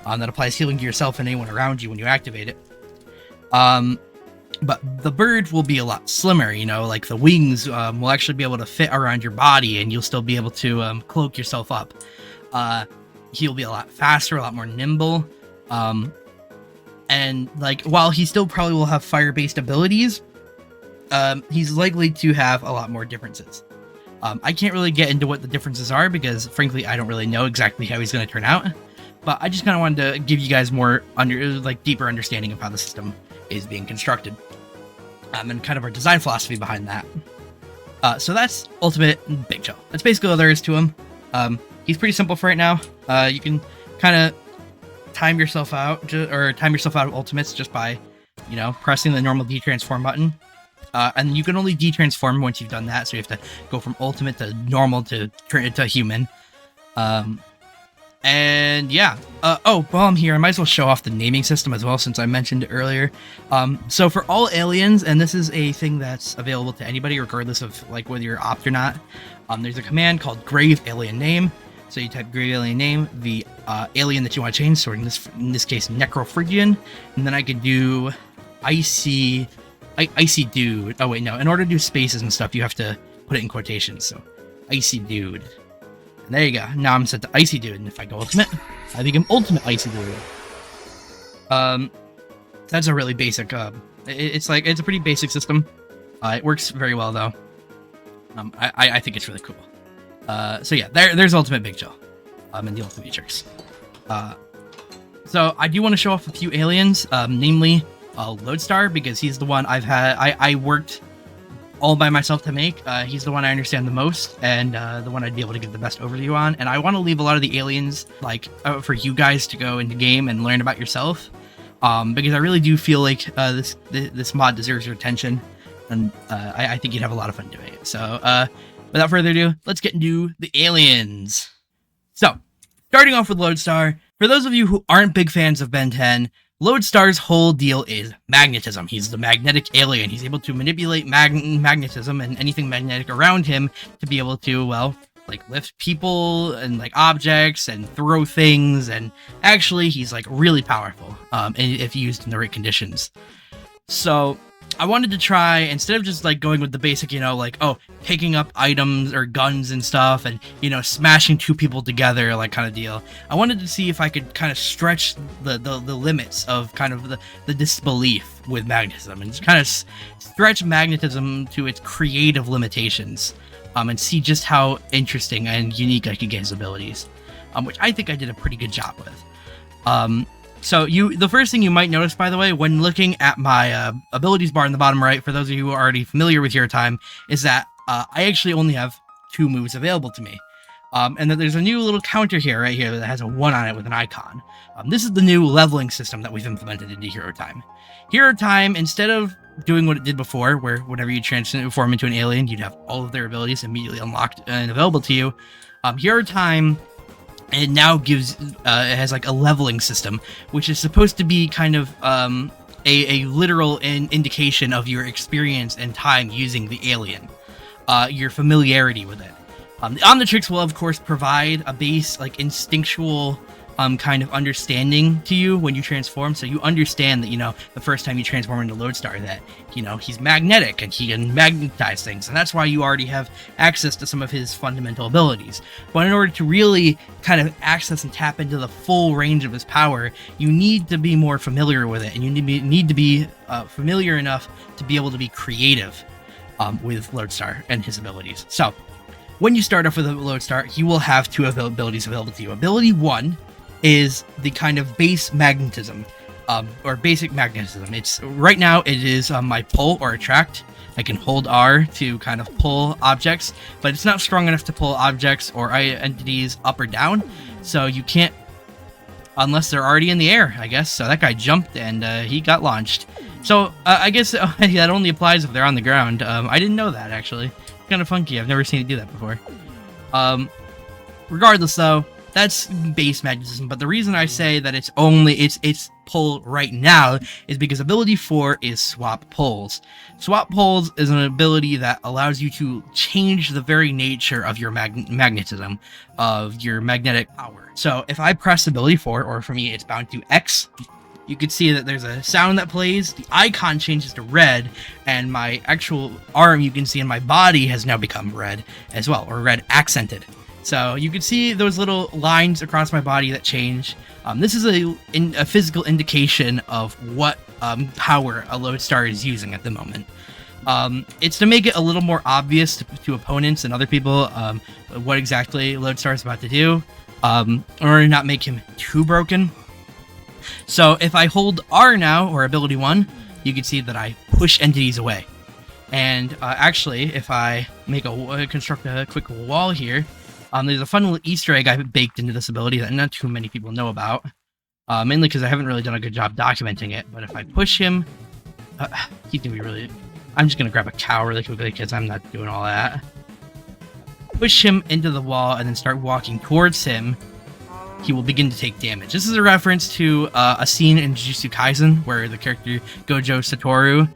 that applies healing to yourself and anyone around you when you activate it. But the bird will be a lot slimmer, like the wings will actually be able to fit around your body, and you'll still be able to cloak yourself up. He'll be a lot faster, a lot more nimble, and like while he still probably will have fire-based abilities, he's likely to have a lot more differences. I can't really get into what the differences are because, frankly, I don't really know exactly how he's going to turn out. But I just kind of wanted to give you guys more deeper understanding of how the system is being constructed, and kind of our design philosophy behind that. So that's Ultimate Big Chill. That's basically all there is to him. He's pretty simple for right now. You can kind of time yourself out of Ultimates just by, pressing the normal detransform button. And you can only detransform once you've done that, so you have to go from Ultimate to normal to human. And yeah, while I'm here, I might as well show off the naming system as well, since I mentioned it earlier. So for all aliens, and this is a thing that's available to anybody, regardless of like whether you're opt or not, there's a command called grave.omni.MC. So you type grave.omni.MC, the alien that you want to change, so in this case, Necrophrygian, and then I could do icy dude. Oh wait, no, in order to do spaces and stuff, you have to put it in quotations, so icy dude. And there you go. Now I'm set to Icy Dude, and if I go Ultimate, I become Ultimate Icy Dude. That's a really basic. It's a pretty basic system. It works very well though. I think it's really cool. So yeah, there's Ultimate Big Chill. In the Ultimatrix. So I do want to show off a few aliens, namely Loadar, because he's the one I worked all by myself to make. He's the one I understand the most, and the one I'd be able to give the best overview on. And I want to leave a lot of the aliens for you guys to go into game and learn about yourself, because I really do feel like this mod deserves your attention, and I think you'd have a lot of fun doing it. So without further ado, let's get into the aliens. So starting off with Loadar, for those of you who aren't big fans of Ben 10, Loadar's whole deal is magnetism. He's the magnetic alien. He's able to manipulate magnetism and anything magnetic around him to be able to, lift people and objects and throw things. And actually, he's really powerful if used in the right conditions. So I wanted to try, instead of just going with the basic, picking up items or guns and stuff and, smashing two people together, kind of deal. I wanted to see if I could kind of stretch the limits of kind of the disbelief with magnetism, and just kind of stretch magnetism to its creative limitations, and see just how interesting and unique I could get his abilities, which I think I did a pretty good job with. So the first thing you might notice, by the way, when looking at my abilities bar in the bottom right, for those of you who are already familiar with HeroTime, is that I actually only have 2 moves available to me. And that there's a new little counter here, right here, that has a 1 on it with an icon. This is the new leveling system that we've implemented into HeroTime. HeroTime, instead of doing what it did before, where whenever you transform into an alien, you'd have all of their abilities immediately unlocked and available to you, HeroTime, it now gives, it has a leveling system, which is supposed to be kind of a literal indication of your experience and time using the alien, your familiarity with it. The Omnitrix will, of course, provide a base, instinctual kind of understanding to you when you transform. So you understand that, you know, the first time you transform into Loadstar, that, you know, he's magnetic and he can magnetize things, and that's why you already have access to some of his fundamental abilities. But in order to really kind of access and tap into the full range of his power, you need to be more familiar with it, and you need to be familiar enough to be able to be creative with Loadstar and his abilities. So when you start off with a Loadstar, he will have two abilities available to you. Ability 1 is the kind of base magnetism, or basic magnetism. It's right now it is my pull or attract. I can hold R to kind of pull objects, but it's not strong enough to pull objects or entities up or down. So you can't, unless they're already in the air, I guess. So that guy jumped and he got launched. So I guess that only applies if they're on the ground. I didn't know that, actually. It's kind of funky. I've never seen it do that before. Regardless, though, that's base magnetism. But the reason I say that it's pull right now is because ability 4 is swap pulls. Swap pulls is an ability that allows you to change the very nature of your magnetism, of your magnetic power. So if I press ability 4, or for me it's bound to X, you can see that there's a sound that plays, the icon changes to red, and my actual arm, you can see in my body, has now become red as well, or red accented. So you can see those little lines across my body that change. This is a physical indication of what power a Loadstar is using at the moment. It's to make it a little more obvious to opponents and other people what exactly Loadstar is about to do, in order to not make him too broken. So if I hold R now, or ability 1, you can see that I push entities away. And actually, if I make construct a quick wall here, there's a fun little Easter egg I've baked into this ability that not too many people know about. Mainly because I haven't really done a good job documenting it. But if I push him, he's gonna be really... I'm just gonna grab a cow really quickly because I'm not doing all that. Push him into the wall and then start walking towards him. He will begin to take damage. This is a reference to a scene in Jujutsu Kaisen where the character Gojo Satoru,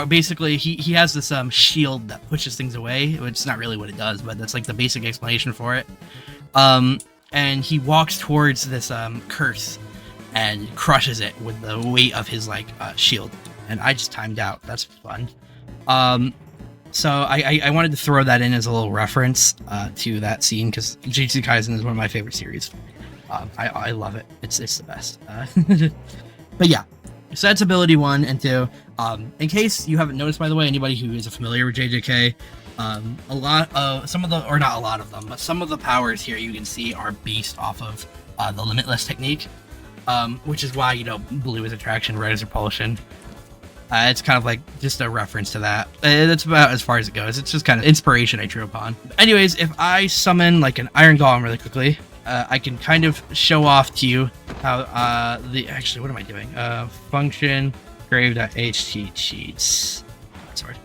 basically he has this shield that pushes things away. It's not really what it does, but that's like the basic explanation for it. And he walks towards this curse and crushes it with the weight of his shield. And I just timed out. That's fun. So I wanted to throw that in as a little reference to that scene, because Jujutsu Kaisen is one of my favorite series. I love it. It's the best. But yeah, so that's ability 1 and 2. In case you haven't noticed, by the way, anybody who is familiar with JJK, a lot of some of the, or not a lot of them, but some of the powers here you can see are based off of the Limitless technique, which is why, you know, blue is attraction, red is repulsion. It's kind of like just a reference to that. That's about as far as it goes. It's just kind of inspiration I drew upon. Anyways, if I summon like an Iron Golem really quickly, I can kind of show off to you how actually, what am I doing? Function grave.ht cheats. Sorry.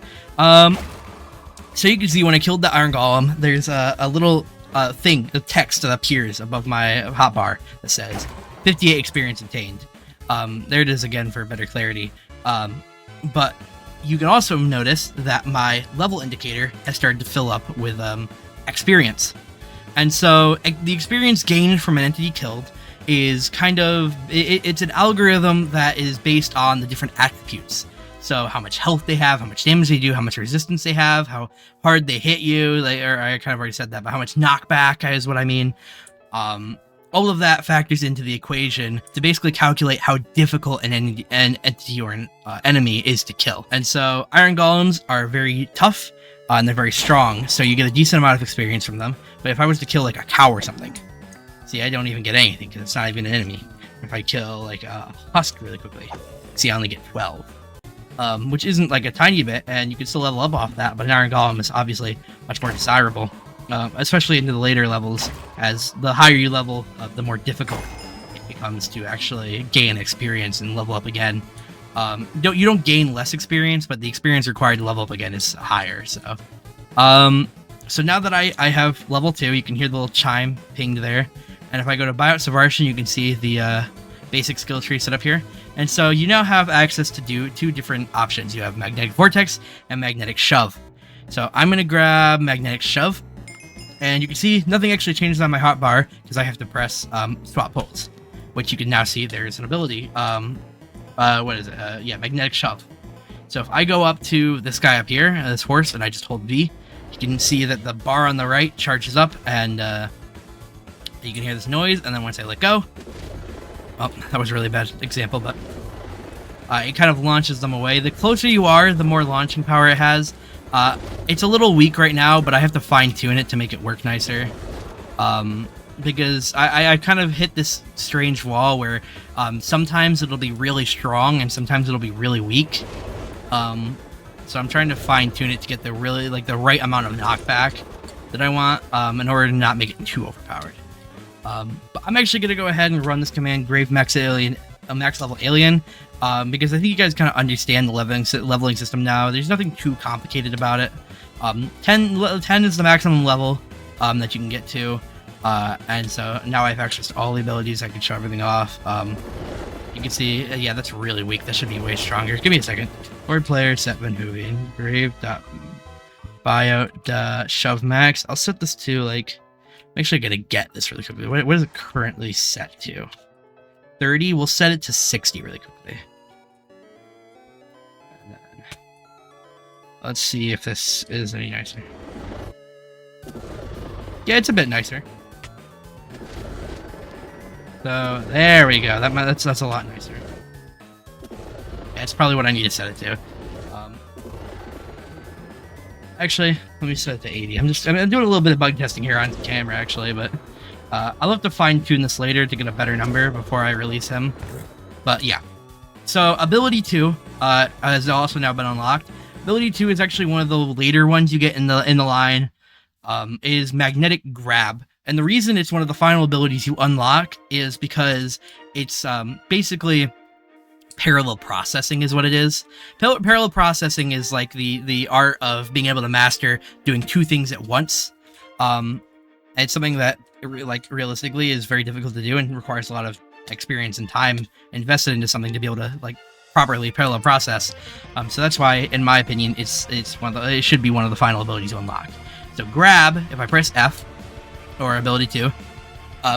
So you can see when I killed the Iron Golem, there's a little thing, the text that appears above my hotbar that says 58 experience obtained. There it is again for better clarity. But you can also notice that my level indicator has started to fill up with experience. And so the experience gained from an entity killed is kind of, it's an algorithm that is based on the different attributes. So how much health they have, how much damage they do, how much resistance they have, how hard they hit you, or I kind of already said that, but how much knockback is what I mean. All of that factors into the equation to basically calculate how difficult an entity or an enemy is to kill. And so Iron Golems are very tough, and they're very strong, so you get a decent amount of experience from them. But if I was to kill like a cow or something, see, I don't even get anything because it's not even an enemy. If I kill like a husk really quickly, see, I only get 12. Which isn't like a tiny bit, and you can still level up off that, but an Iron Golem is obviously much more desirable. Especially into the later levels, as the higher you level, the more difficult it becomes to actually gain experience and level up again. You don't gain less experience, but the experience required to level up again is higher. So now that I have level 2, you can hear the little chime pinged there. And if I go to Buyout Subversion, you can see the basic skill tree set up here. And so you now have access to do 2 different options. You have Magnetic Vortex and Magnetic Shove. So I'm going to grab Magnetic Shove. And you can see nothing actually changes on my hotbar because I have to press swap poles, which you can now see there's an ability. What is it? Yeah, magnetic shove. So if I go up to this guy up here, this horse, and I just hold V, you can see that the bar on the right charges up, and you can hear this noise, and then once I let go, oh, that was a really bad example, but it kind of launches them away. The closer you are, the more launching power it has. It's a little weak right now, but I have to fine-tune it to make it work nicer. Because I kind of hit this strange wall where sometimes it'll be really strong and sometimes it'll be really weak. So I'm trying to fine-tune it to get the the right amount of knockback that I want in order to not make it too overpowered. But I'm actually going to go ahead and run this command, grave.omni.MC, a max level alien, because I think you guys kind of understand the leveling system now. There's nothing too complicated about it. 10 is the maximum level that you can get to, and so now I have access to all the abilities. I can show everything off. You can see, yeah, that's really weak. That should be way stronger. Give me a second. Board player set when moving. Grave.buyout shove max. I'll set this to like. I'm actually gonna get this really quickly. What is it currently set to? 30. We'll set it to 60 really quickly. And then let's see if this is any nicer. Yeah, it's a bit nicer. So there we go. That's a lot nicer. Yeah, it's probably what I need to set it to. Actually, let me set it to 80. I'm doing a little bit of bug testing here on camera, actually, but I'll have to fine-tune this later to get a better number before I release him. But yeah. So ability 2 has also now been unlocked. Ability 2 is actually one of the later ones you get in the line. Is magnetic grab. And the reason it's one of the final abilities you unlock is because it's basically parallel processing is what it is. Parallel processing is like the art of being able to master doing two things at once. It's something that realistically is very difficult to do and requires a lot of experience and time invested into something to be able to properly parallel process. So that's why, in my opinion, it should be one of the final abilities you unlock. So grab, if I press F, or ability 2,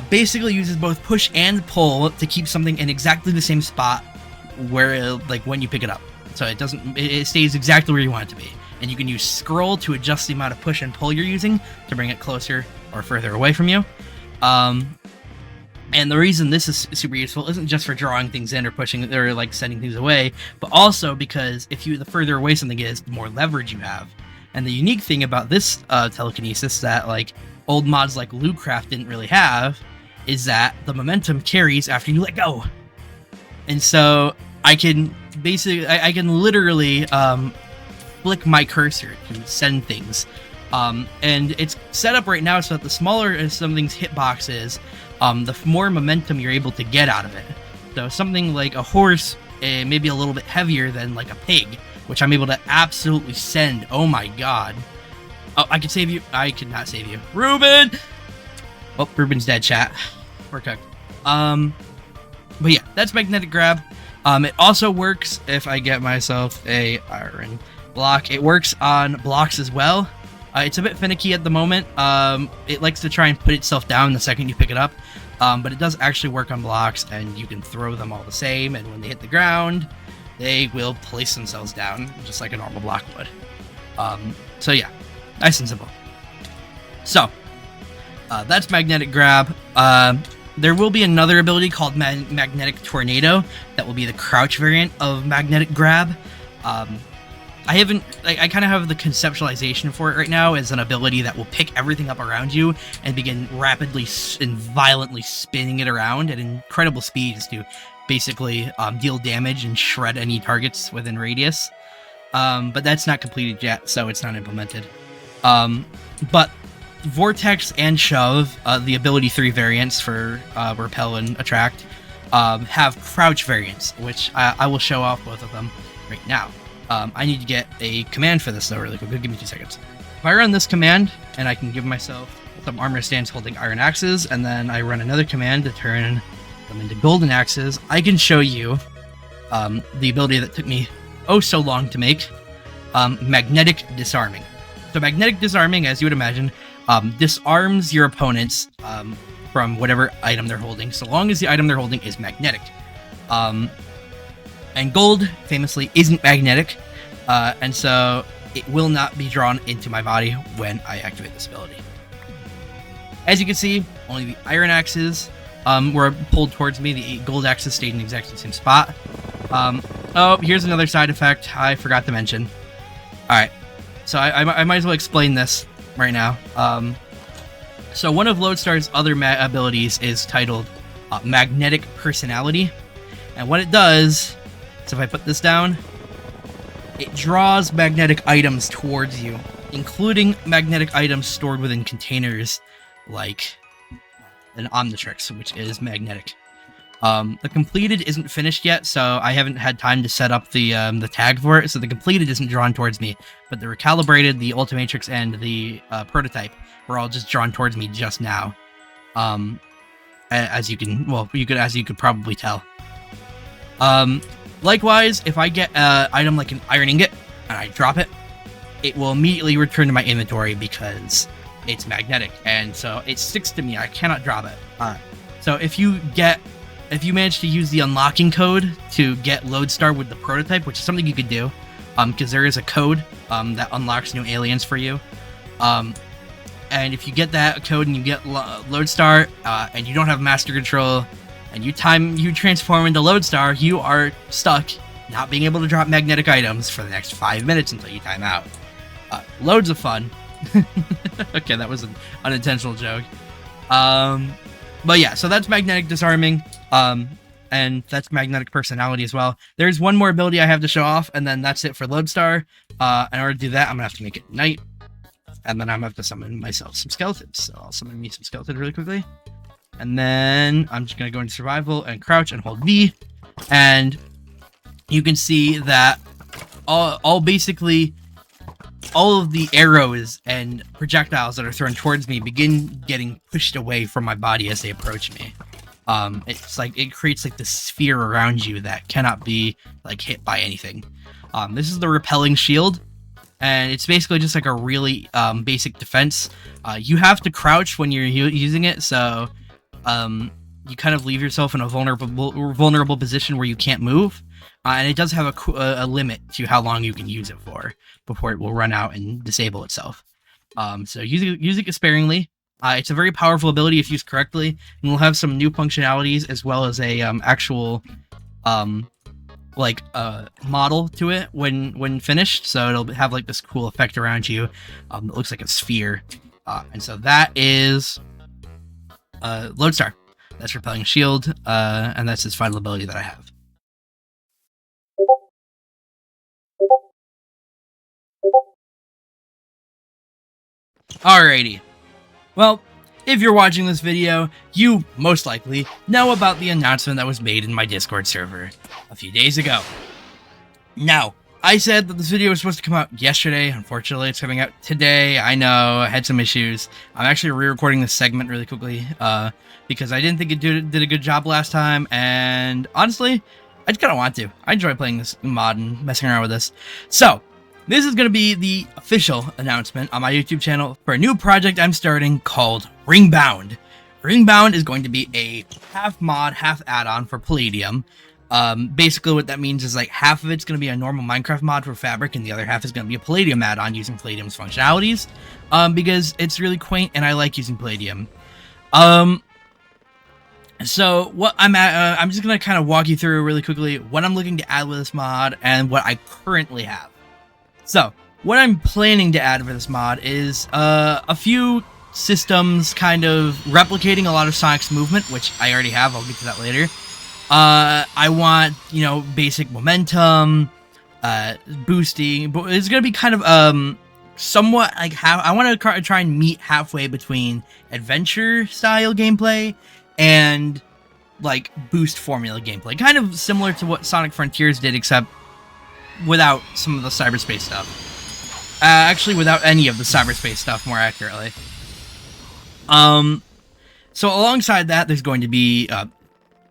basically uses both push and pull to keep something in exactly the same spot where when you pick it up. So it stays exactly where you want it to be. And you can use scroll to adjust the amount of push and pull you're using to bring it closer or further away from you. And the reason this is super useful isn't just for drawing things in or pushing or sending things away, but also because the further away something is, the more leverage you have. And the unique thing about this telekinesis that old mods like Lootcraft didn't really have is that the momentum carries after you let go. And so I can literally flick my cursor to send things. And it's set up right now so that the smaller something's hitbox is, the more momentum you're able to get out of it. So something like a horse may be a little bit heavier than a pig, which I'm able to absolutely send. Oh my god. Oh, I can save you. I could not save you. Ruben! Oh, Ruben's dead, chat. We're cooked. But yeah, that's magnetic grab. It also works if I get myself a iron block. It works on blocks as well. It's a bit finicky at the moment. It likes to try and put itself down the second you pick it up. But it does actually work on blocks, and you can throw them all the same, and when they hit the ground, they will place themselves down, just like a normal block would. So yeah, nice and simple. So, that's magnetic grab. There will be another ability called magnetic tornado that will be the crouch variant of magnetic grab. I kind of have the conceptualization for it right now as an ability that will pick everything up around you and begin rapidly and violently spinning it around at incredible speeds to basically deal damage and shred any targets within radius. But that's not completed yet, so it's not implemented. But Vortex and Shove, the ability 3 variants for Repel and Attract, have crouch variants, which I will show off both of them right now. I need to get a command for this though really quick. Give me 2 seconds. If I run this command, and I can give myself some armor stands holding iron axes, and then I run another command to turn them into golden axes, I can show you the ability that took me so long to make, magnetic disarming. So magnetic disarming, as you would imagine, disarms your opponents from whatever item they're holding, so long as the item they're holding is magnetic. And gold, famously, isn't magnetic, and so it will not be drawn into my body when I activate this ability. As you can see, only the iron axes were pulled towards me. The gold axes stayed in exactly the same spot. Oh, here's another side effect I forgot to mention. Alright, so I might as well explain this right now. So one of Loadstar's other abilities is titled Magnetic Personality. And what it does, so if I put this down, it draws magnetic items towards you, including magnetic items stored within containers like an Omnitrix, which is magnetic. The completed isn't finished yet, so I haven't had time to set up the tag for it, so the completed isn't drawn towards me, but the recalibrated, the Ultimatrix, and the prototype were all just drawn towards me just now. As you could probably tell. Likewise, if I get an item like an iron ingot and I drop it, it will immediately return to my inventory because it's magnetic, and so it sticks to me. I cannot drop it. So if you manage to use the unlocking code to get Loadstar with the prototype, which is something you could do, because there is a code that unlocks new aliens for you. And if you get that code and you get Loadstar, and you don't have Master Control, and you transform into Loadstar, you are stuck not being able to drop magnetic items for the next 5 minutes until you time out. Loads of fun. Okay, that was an unintentional joke. But yeah, so that's magnetic disarming, and that's magnetic personality as well. There's one more ability I have to show off, and then that's it for Loadstar. In order to do that, I'm gonna have to make it night, and then I'm gonna have to summon myself some skeletons. So I'll summon me some skeletons really quickly. And then I'm just going to go into survival and crouch and hold B. And you can see that basically all of the arrows and projectiles that are thrown towards me begin getting pushed away from my body as they approach me. It's like it creates like this sphere around you that cannot be like hit by anything. This is the repelling shield. And it's basically just like a really basic defense. You have to crouch when you're using it, so you kind of leave yourself in a vulnerable position where you can't move, and it does have a limit to how long you can use it for before it will run out and disable itself. So use it sparingly. It's a very powerful ability if used correctly, and will have some new functionalities as well as a actual model to it when finished. So it'll have like this cool effect around you that looks like a sphere, and so that is Loadstar. That's Repelling Shield, and that's his final ability that I have. Alrighty. Well, if you're watching this video, you most likely know about the announcement that was made in my Discord server a few days ago. Now, I said that this video was supposed to come out yesterday. Unfortunately, it's coming out today. I know, I had some issues. I'm actually re-recording this segment really quickly because I didn't think it did a good job last time, and honestly, I just kind of want to. I enjoy playing this mod and messing around with this. So, this is going to be the official announcement on my YouTube channel for a new project I'm starting called Ringbound. Ringbound is going to be a half mod, half add-on for Palladium. Basically what that means is like half of it's going to be a normal Minecraft mod for Fabric, and the other half is going to be a Palladium add-on using Palladium's functionalities, because it's really quaint and I like using Palladium. So what I'm just going to kind of walk you through really quickly what I'm looking to add with this mod and what I currently have. So what I'm planning to add for this mod is a few systems kind of replicating a lot of Sonic's movement, which I already have. I'll get to that later. I want, basic momentum, boosting, but it's going to be kind of, somewhat like I want to try and meet halfway between adventure style gameplay and like boost formula gameplay. Kind of similar to what Sonic Frontiers did, except without some of the cyberspace stuff. Actually, without any of the cyberspace stuff, more accurately. So alongside that, there's going to be,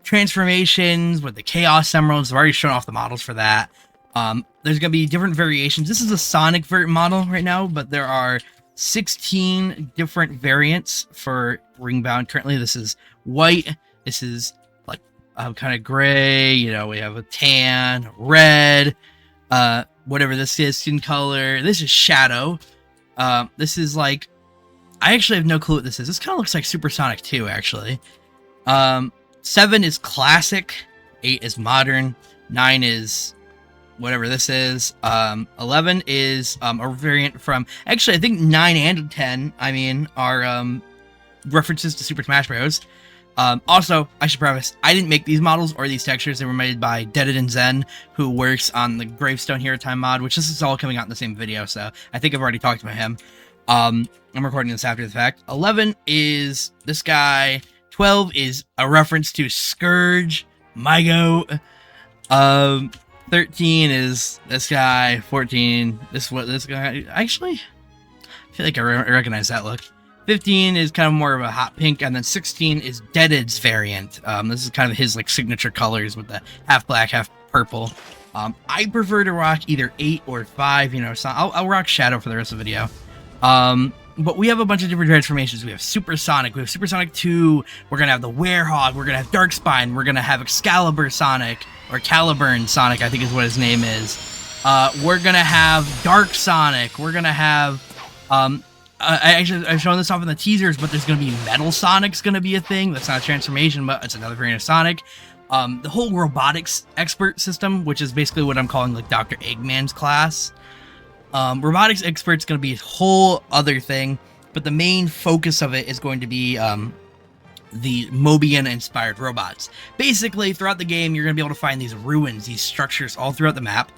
transformations with the Chaos Emeralds. I've already shown off the models for that. There's going to be different variations. This is a Sonic model right now, but there are 16 different variants for Ringbound. Currently, this is white. This is like kind of gray. You know, we have a tan, red, whatever this is, skin color. This is shadow. This is like, I actually have no clue what this is. This kind of looks like Supersonic 2, actually. 7 is classic. 8 is modern. 9 is whatever this is. 11 is a variant from, actually I think 9 and 10, I mean, are references to Super Smash Bros. Also, I should preface, I didn't make these models or these textures. They were made by Deaded and Zen, who works on the Gravestone HeroTime mod, which this is all coming out in the same video, so I think I've already talked about him. I'm recording this after the fact. 11 is this guy. 12 is a reference to Scourge, my goat. 13 is this guy. 14, this guy. Actually, I feel like I recognize that look. 15 is kind of more of a hot pink, and then 16 is Deaded's variant. This is kind of his like signature colors with the half black, half purple. I prefer to rock either 8 or 5. You know, so I'll rock Shadow for the rest of the video. But we have a bunch of different transformations. We have Supersonic, we have Supersonic 2, we're gonna have the Werehog, we're gonna have Darkspine, we're gonna have Excalibur Sonic, or Caliburn Sonic, I think is what his name is. We're gonna have Dark Sonic, we're gonna have, I've shown this off in the teasers, but there's gonna be Metal Sonic's gonna be a thing. That's not a transformation, but it's another variant of Sonic. The whole robotics expert system, which is basically what I'm calling like Dr. Eggman's class. Robotics expert's going to be a whole other thing, but the main focus of it is going to be the Mobian-inspired robots. Basically, throughout the game, you're going to be able to find these ruins, these structures all throughout the map.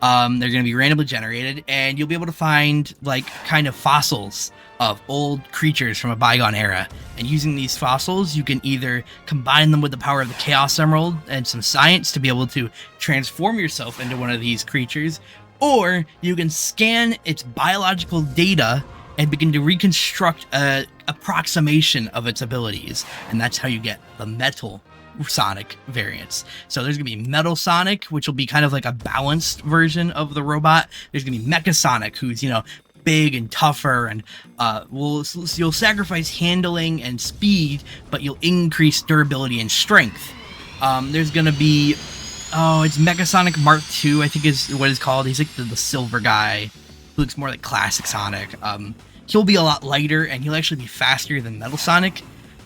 They're going to be randomly generated, and you'll be able to find, like, kind of fossils of old creatures from a bygone era. And using these fossils, you can either combine them with the power of the Chaos Emerald and some science to be able to transform yourself into one of these creatures, or you can scan its biological data and begin to reconstruct an approximation of its abilities. And that's how you get the Metal Sonic variants. So there's going to be Metal Sonic, which will be kind of like a balanced version of the robot. There's going to be Mecha Sonic, who's, you know, big and tougher, and you'll sacrifice handling and speed, but you'll increase durability and strength. There's going to be... Oh, it's Megasonic Mark II, I think is what it's called. He's like the silver guy who looks more like classic Sonic. He'll be a lot lighter, and he'll actually be faster than Metal Sonic.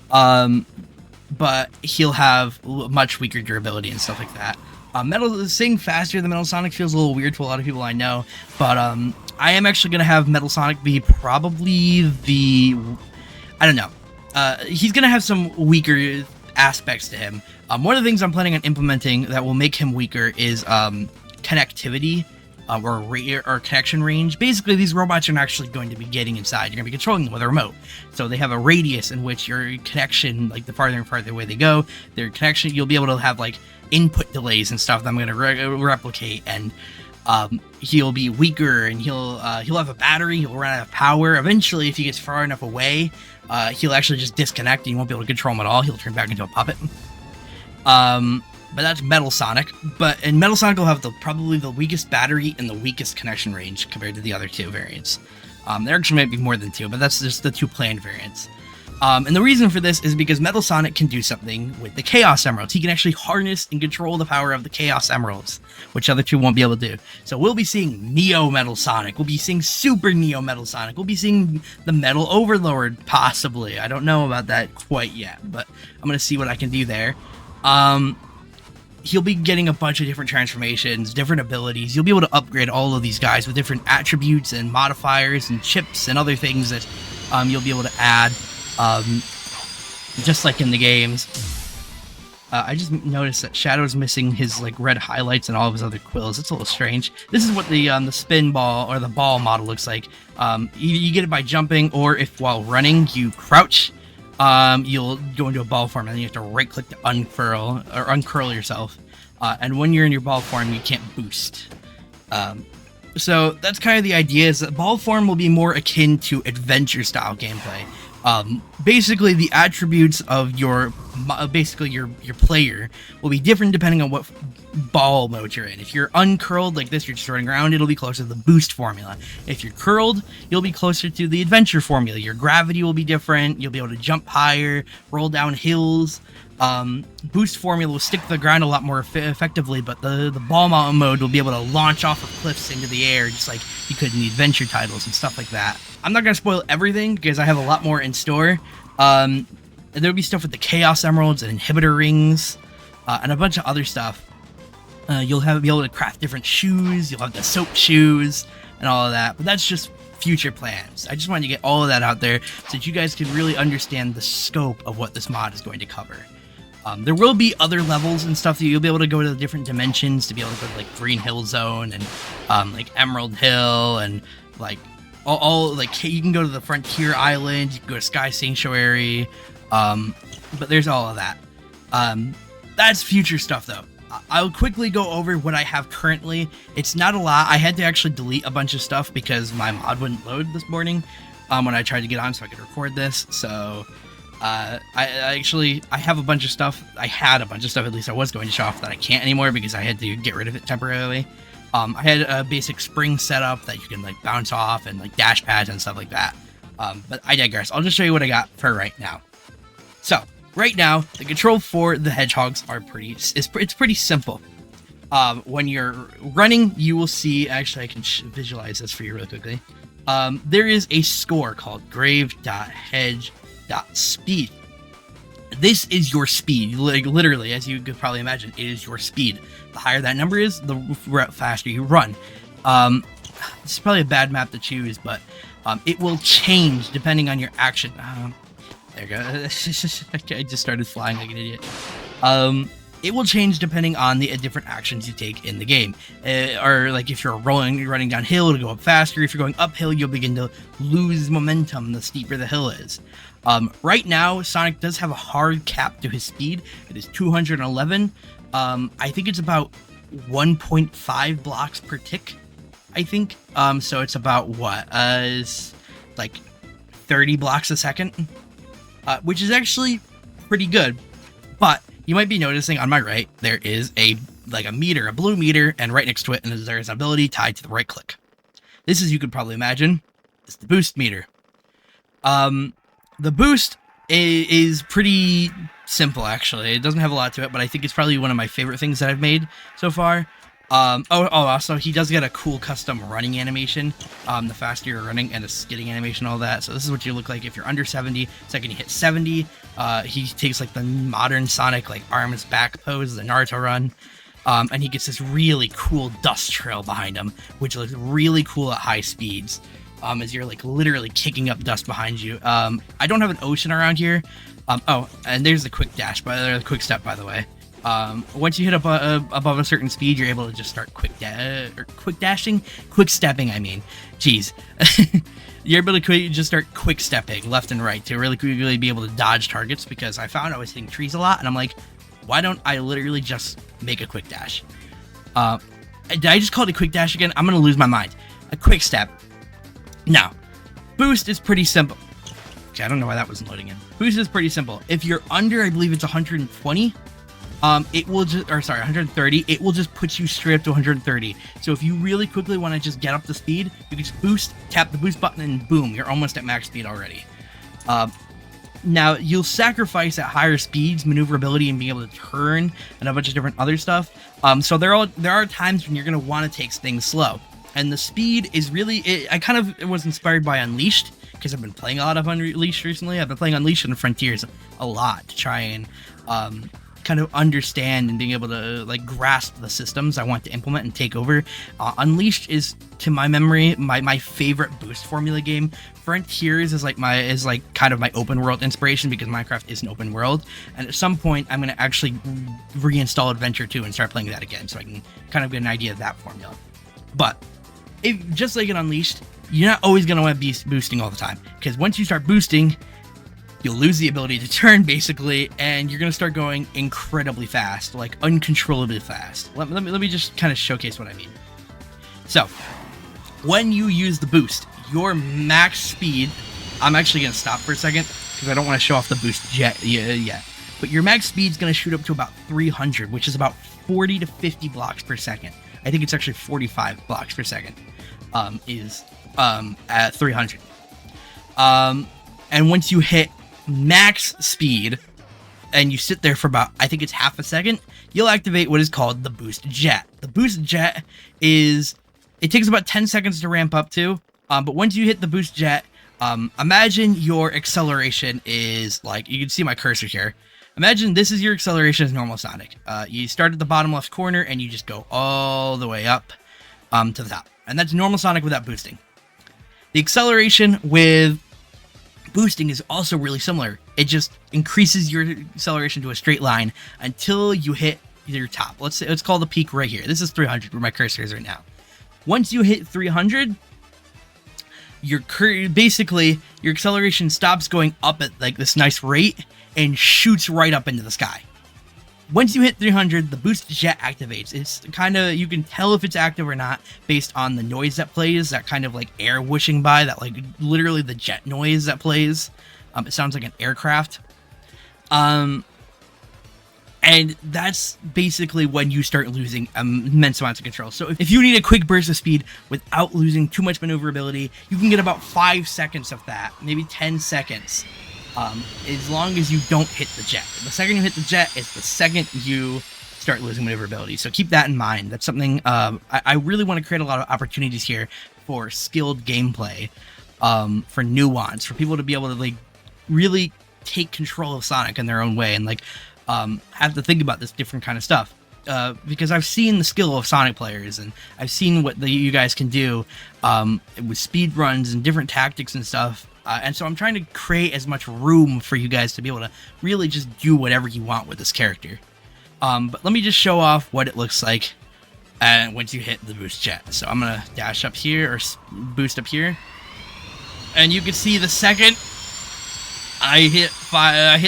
But he'll have much weaker durability and stuff like that. Saying faster than Metal Sonic feels a little weird to a lot of people I know. But I am actually going to have Metal Sonic be probably the... I don't know. He's going to have some weaker aspects to him. One of the things I'm planning on implementing that will make him weaker is connectivity or connection range. Basically, these robots are not actually going to be getting inside. You're going to be controlling them with a remote. So they have a radius in which your connection, like the farther and farther away they go, their connection, you'll be able to have like input delays and stuff that I'm going to replicate. And he'll be weaker, and he'll have a battery. He'll run out of power. Eventually, if he gets far enough away, he'll actually just disconnect, and you won't be able to control him at all. He'll turn back into a puppet. But that's Metal Sonic. And Metal Sonic will have probably the weakest battery and the weakest connection range compared to the other two variants. There actually might be more than two, but that's just the two planned variants. And the reason for this is because Metal Sonic can do something with the Chaos Emeralds. He can actually harness and control the power of the Chaos Emeralds, which other two won't be able to do. So we'll be seeing Neo Metal Sonic. We'll be seeing Super Neo Metal Sonic. We'll be seeing the Metal Overlord, possibly. I don't know about that quite yet, but I'm going to see what I can do there. He'll be getting a bunch of different transformations, different abilities. You'll be able to upgrade all of these guys with different attributes and modifiers and chips and other things that you'll be able to add, just like in the games. I just noticed that Shadow's missing his like red highlights and all of his other quills. It's a little strange. This is what the spin ball or the ball model looks like. You get it by jumping, or if while running you crouch. You'll go into a ball form, and then you have to right-click to unfurl or uncurl yourself. And when you're in your ball form, you can't boost. So that's kind of the idea. Is that ball form will be more akin to adventure-style gameplay, Basically the attributes of your player will be different depending on what ball mode you're in. If you're uncurled like this, you're just running around, it'll be closer to the boost formula. If you're curled, you'll be closer to the adventure formula. Your gravity will be different, you'll be able to jump higher, roll down hills. Boost formula will stick to the ground a lot more effectively, but the ball mountain mode will be able to launch off of cliffs into the air just like you could in the adventure titles and stuff like that. I'm not going to spoil everything because I have a lot more in store. There'll be stuff with the Chaos Emeralds and Inhibitor Rings, and a bunch of other stuff. You'll be able to craft different shoes, you'll have the soap shoes, and all of that, but that's just future plans. I just wanted to get all of that out there so that you guys can really understand the scope of what this mod is going to cover. There will be other levels and stuff that you'll be able to go to the different dimensions to be able to go to like Green Hill Zone and like Emerald Hill and like all like you can go to the Frontier Island, you can go to Sky Sanctuary, but there's all of that. That's future stuff though. I'll quickly go over what I have currently. It's not a lot. I had to actually delete a bunch of stuff because my mod wouldn't load this morning when I tried to get on so I could record this. So I have a bunch of stuff. I had a bunch of stuff, at least I was going to show off, that I can't anymore because I had to get rid of it temporarily. I had a basic spring setup that you can like bounce off and like dash pads and stuff like that. But I digress. I'll just show you what I got for right now. So right now, the control for the hedgehogs are it's pretty simple. When you're running, you will see, actually I can visualize this for you really quickly. There is a score called grave.hedge.speed. This is your speed, like literally, as you could probably imagine, it is your speed. The higher that number is, the faster you run. This is probably a bad map to choose, but it will change depending on your action. There you go. I just started flying like an idiot. It will change depending on the different actions you take in the game. Or like if you're running downhill, it'll go up faster. If you're going uphill, you'll begin to lose momentum the steeper the hill is. Right now, Sonic does have a hard cap to his speed. It is 211. I think it's about 1.5 blocks per tick, I think. So it's about what? It's like 30 blocks a second, which is actually pretty good. But you might be noticing on my right, there is a meter, a blue meter, and right next to it, and there's an ability tied to the right click. This, as you could probably imagine, is the boost meter. The boost is pretty simple, actually. It doesn't have a lot to it, but I think it's probably one of my favorite things that I've made so far. Also, he does get a cool custom running animation, the faster you're running, and a skidding animation, all that. So this is what you look like if you're under 70. Second you hit 70, he takes like the modern Sonic like arms back pose, the Naruto run, and he gets this really cool dust trail behind him, which looks really cool at high speeds. As you're like literally kicking up dust behind you. I don't have an ocean around here. Oh, and there's the quick dash, the quick step, by the way. Once you hit above a certain speed, you're able to just start quick stepping. I mean, jeez, you're able to just start quick stepping left and right to really quickly be able to dodge targets. Because I found I was hitting trees a lot, and I'm like, why don't I literally just make a quick dash? Did I just call it a quick dash again? I'm gonna lose my mind. A quick step. Now, boost is pretty simple. Okay, I don't know why that wasn't loading in. Boost is pretty simple. If you're under, I believe it's 120, it will just, or sorry, 130, it will just put you straight up to 130. So if you really quickly want to just get up to speed, you can just boost, tap the boost button, and boom, you're almost at max speed already. Now, you'll sacrifice at higher speeds, maneuverability, and being able to turn, and a bunch of different other stuff. So there are times when you're going to want to take things slow. And the speed is really, I kind of was inspired by Unleashed, because I've been playing a lot of Unleashed recently. I've been playing Unleashed and Frontiers a lot to try and kind of understand and being able to like grasp the systems I want to implement and take over. Unleashed is, to my memory, my favorite boost formula game. Frontiers is like kind of my open world inspiration, because Minecraft is an open world, and at some point I'm going to actually reinstall Adventure 2 and start playing that again, so I can kind of get an idea of that formula. But just like in Unleashed, you're not always going to want to be boosting all the time, because once you start boosting, you'll lose the ability to turn, basically, and you're going to start going incredibly fast, like uncontrollably fast. Let me just kind of showcase what I mean. So, when you use the boost, your max speed I'm actually going to stop for a second because I don't want to show off the boost jet yet. But your max speed's going to shoot up to about 300, which is about 40 to 50 blocks per second. I think it's actually 45 blocks per second at 300. And once you hit max speed and you sit there for about, I think it's half a second, you'll activate what is called the boost jet. The boost jet it takes about 10 seconds to ramp up to, but once you hit the boost jet, imagine your acceleration is like, you can see my cursor here. Imagine this is your acceleration as normal Sonic. You start at the bottom left corner and you just go all the way up to the top. And that's normal Sonic without boosting. The acceleration with boosting is also really similar. It just increases your acceleration to a straight line until you hit your top. Let's call the peak right here. This is 300 where my cursor is right now. Once you hit 300, basically your acceleration stops going up at like this nice rate and shoots right up into the sky. Once you hit 300, the boost jet activates. It's kind of, you can tell if it's active or not based on the noise that plays, that kind of like air whooshing by, that like literally the jet noise that plays. It sounds like an aircraft. And that's basically when you start losing immense amounts of control. So if you need a quick burst of speed without losing too much maneuverability, you can get about 5 seconds of that, maybe 10 seconds. As long as you don't hit the jet. The second you hit the jet is the second you start losing maneuverability. So keep that in mind. That's something I really want to create a lot of opportunities here for skilled gameplay, for nuance, for people to be able to like really take control of Sonic in their own way and like have to think about this different kind of stuff. Because I've seen the skill of Sonic players and I've seen what you guys can do with speed runs and different tactics and stuff. And so I'm trying to create as much room for you guys to be able to really just do whatever you want with this character. But let me just show off what it looks like once you hit the boost jet. So I'm going to dash up here or boost up here. And you can see the second I hit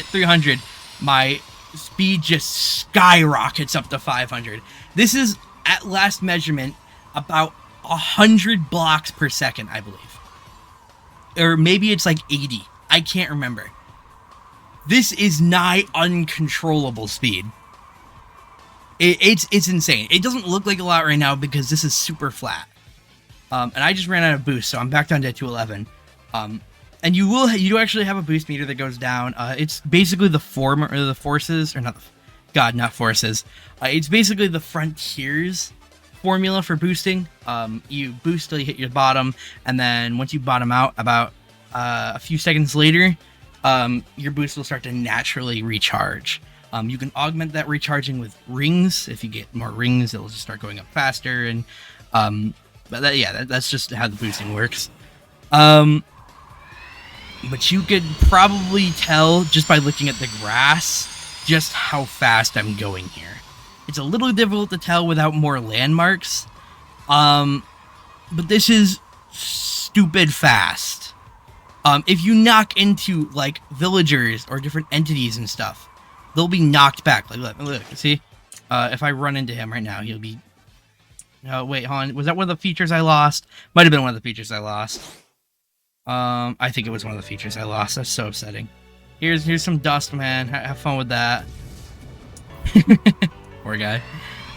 300, my speed just skyrockets up to 500. This is, at last measurement, about 100 blocks per second, I believe. Or maybe it's like 80. I can't remember. This is nigh uncontrollable speed. It's insane. It doesn't look like a lot right now because this is super flat. And I just ran out of boost, so I'm back down to 211. And you do actually have a boost meter that goes down. It's basically the forces, or not, not forces. It's basically the Frontiers formula for boosting. You boost till you hit your bottom, and then once you bottom out, about a few seconds later, your boost will start to naturally recharge. You can augment that recharging with rings. If you get more rings, it'll just start going up faster. And that's just how the boosting works. But you could probably tell just by looking at the grass just how fast I'm going here. It's a little difficult to tell without more landmarks, but this is stupid fast. If you knock into, like, villagers or different entities and stuff, they'll be knocked back. Like, look, see? If I run into him right now, he'll be... Oh, wait, hold on. Was that one of the features I lost? Might have been one of the features I lost. I think it was one of the features I lost. That's so upsetting. Here's some dust, man. Have fun with that. Poor guy.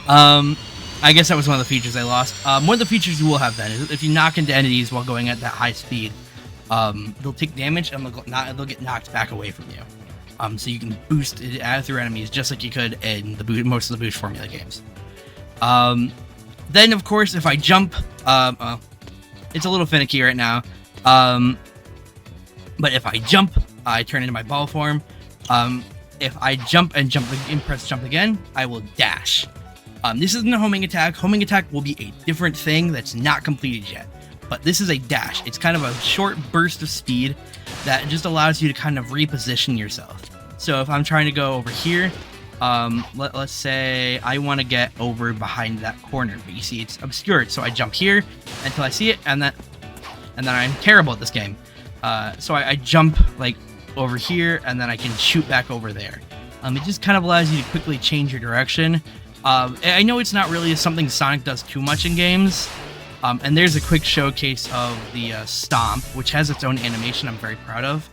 I guess that was one of the features I lost. One of the features you will have then is if you knock into entities while going at that high speed, they'll take damage and they'll get knocked back away from you. So you can boost it through enemies just like you could in most of the boost formula games. Then, of course, if I jump, it's a little finicky right now. But if I jump, I turn into my ball form. If I jump and press jump again, I will dash. This isn't a homing attack. Homing attack will be a different thing that's not completed yet. But this is a dash. It's kind of a short burst of speed that just allows you to kind of reposition yourself. So if I'm trying to go over here, let's say I want to get over behind that corner, but you see it's obscured. So I jump here until I see it, and then I'm terrible at this game. So I jump like over here, and then I can shoot back over there. It just kind of allows you to quickly change your direction. I know it's not really something Sonic does too much in games, And there's a quick showcase of the stomp, which has its own animation I'm very proud of.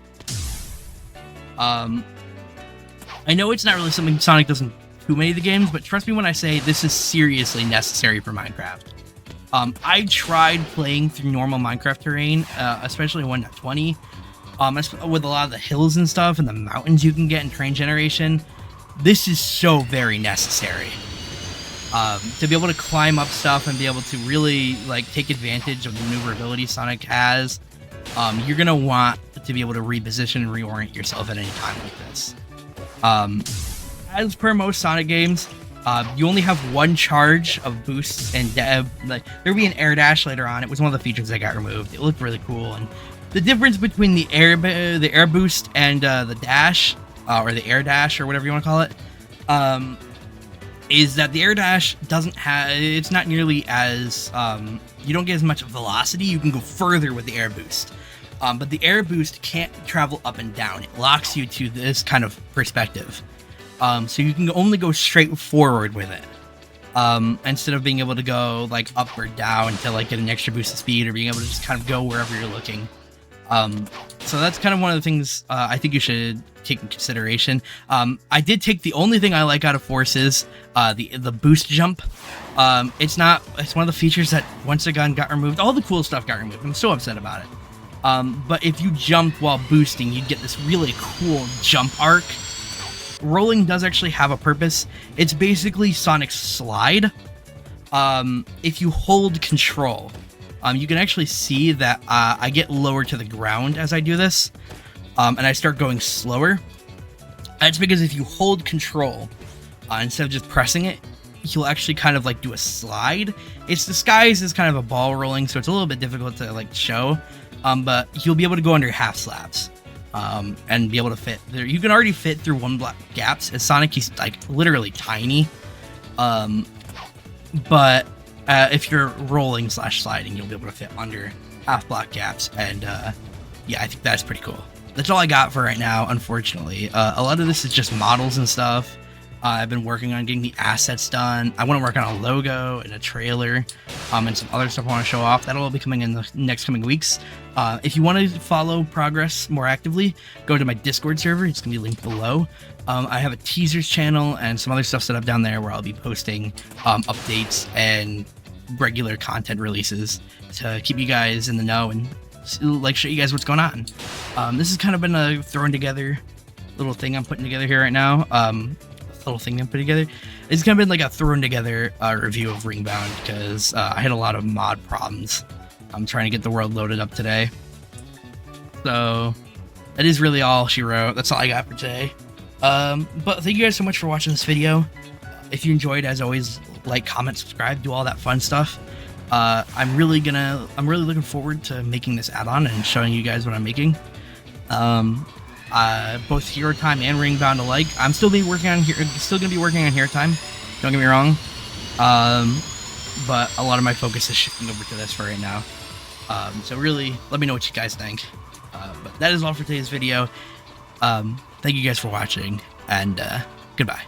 I know it's not really something Sonic does in too many of the games, but trust me when I say this is seriously necessary for Minecraft. I tried playing through normal Minecraft terrain, especially 1.20, with a lot of the hills and stuff and the mountains you can get in terrain generation. This is so very necessary. To be able to climb up stuff and be able to really like take advantage of the maneuverability Sonic has, you're gonna want to be able to reposition and reorient yourself at any time like this. As per most Sonic games, you only have one charge of boosts, and like there'll be an air dash later on. It was one of the features that got removed. It looked really cool, and the difference between the air boost and the dash, or the air dash, or whatever you want to call it, is that the air dash doesn't have, it's not nearly as, you don't get as much velocity. You can go further with the air boost. But the air boost can't travel up and down. It locks you to this kind of perspective. So you can only go straight forward with it. Instead of being able to go like up or down to like get an extra boost of speed, or being able to just kind of go wherever you're looking. So that's kind of one of the things I think you should take in consideration. I did take the only thing I like out of Forces, the boost jump. It's one of the features that once again got removed. All the cool stuff got removed. I'm so upset about it. But if you jumped while boosting, you'd get this really cool jump arc. Rolling does actually have a purpose. It's basically Sonic's slide. If you hold control, you can actually see that I get lower to the ground as I do this, and I start going slower. That's because if you hold control, instead of just pressing it, you'll actually kind of like do a slide. It's disguised as kind of a ball rolling, so it's a little bit difficult to like show, but you'll be able to go under half slabs. And be able to fit there. You can already fit through one block gaps. As Sonic, he's like literally tiny. But if you're rolling / sliding, you'll be able to fit under half block gaps. And yeah, I think that's pretty cool. That's all I got for right now, unfortunately. A lot of this is just models and stuff. I've been working on getting the assets done. I want to work on a logo and a trailer, and some other stuff I want to show off. That'll all be coming in the next coming weeks. If you want to follow progress more actively, go to my Discord server. It's going to be linked below. I have a teasers channel and some other stuff set up down there where I'll be posting updates and regular content releases to keep you guys in the know and like show you guys what's going on. This has kind of been a thrown together little thing I'm putting together here right now. It's kind of been like a thrown together review of Ringbound because I had a lot of mod problems. I'm trying to get the world loaded up today. So that is really all she wrote. That's all I got for today. But thank you guys so much for watching this video. If you enjoyed, as always, like, comment, subscribe, do all that fun stuff. I'm really looking forward to making this add-on and showing you guys what I'm making. Both HeroTime and Ringbound alike. I'm still gonna be working on HeroTime. Don't get me wrong. But a lot of my focus is shifting over to this for right now. So really, let me know what you guys think. But that is all for today's video. Thank you guys for watching, and goodbye.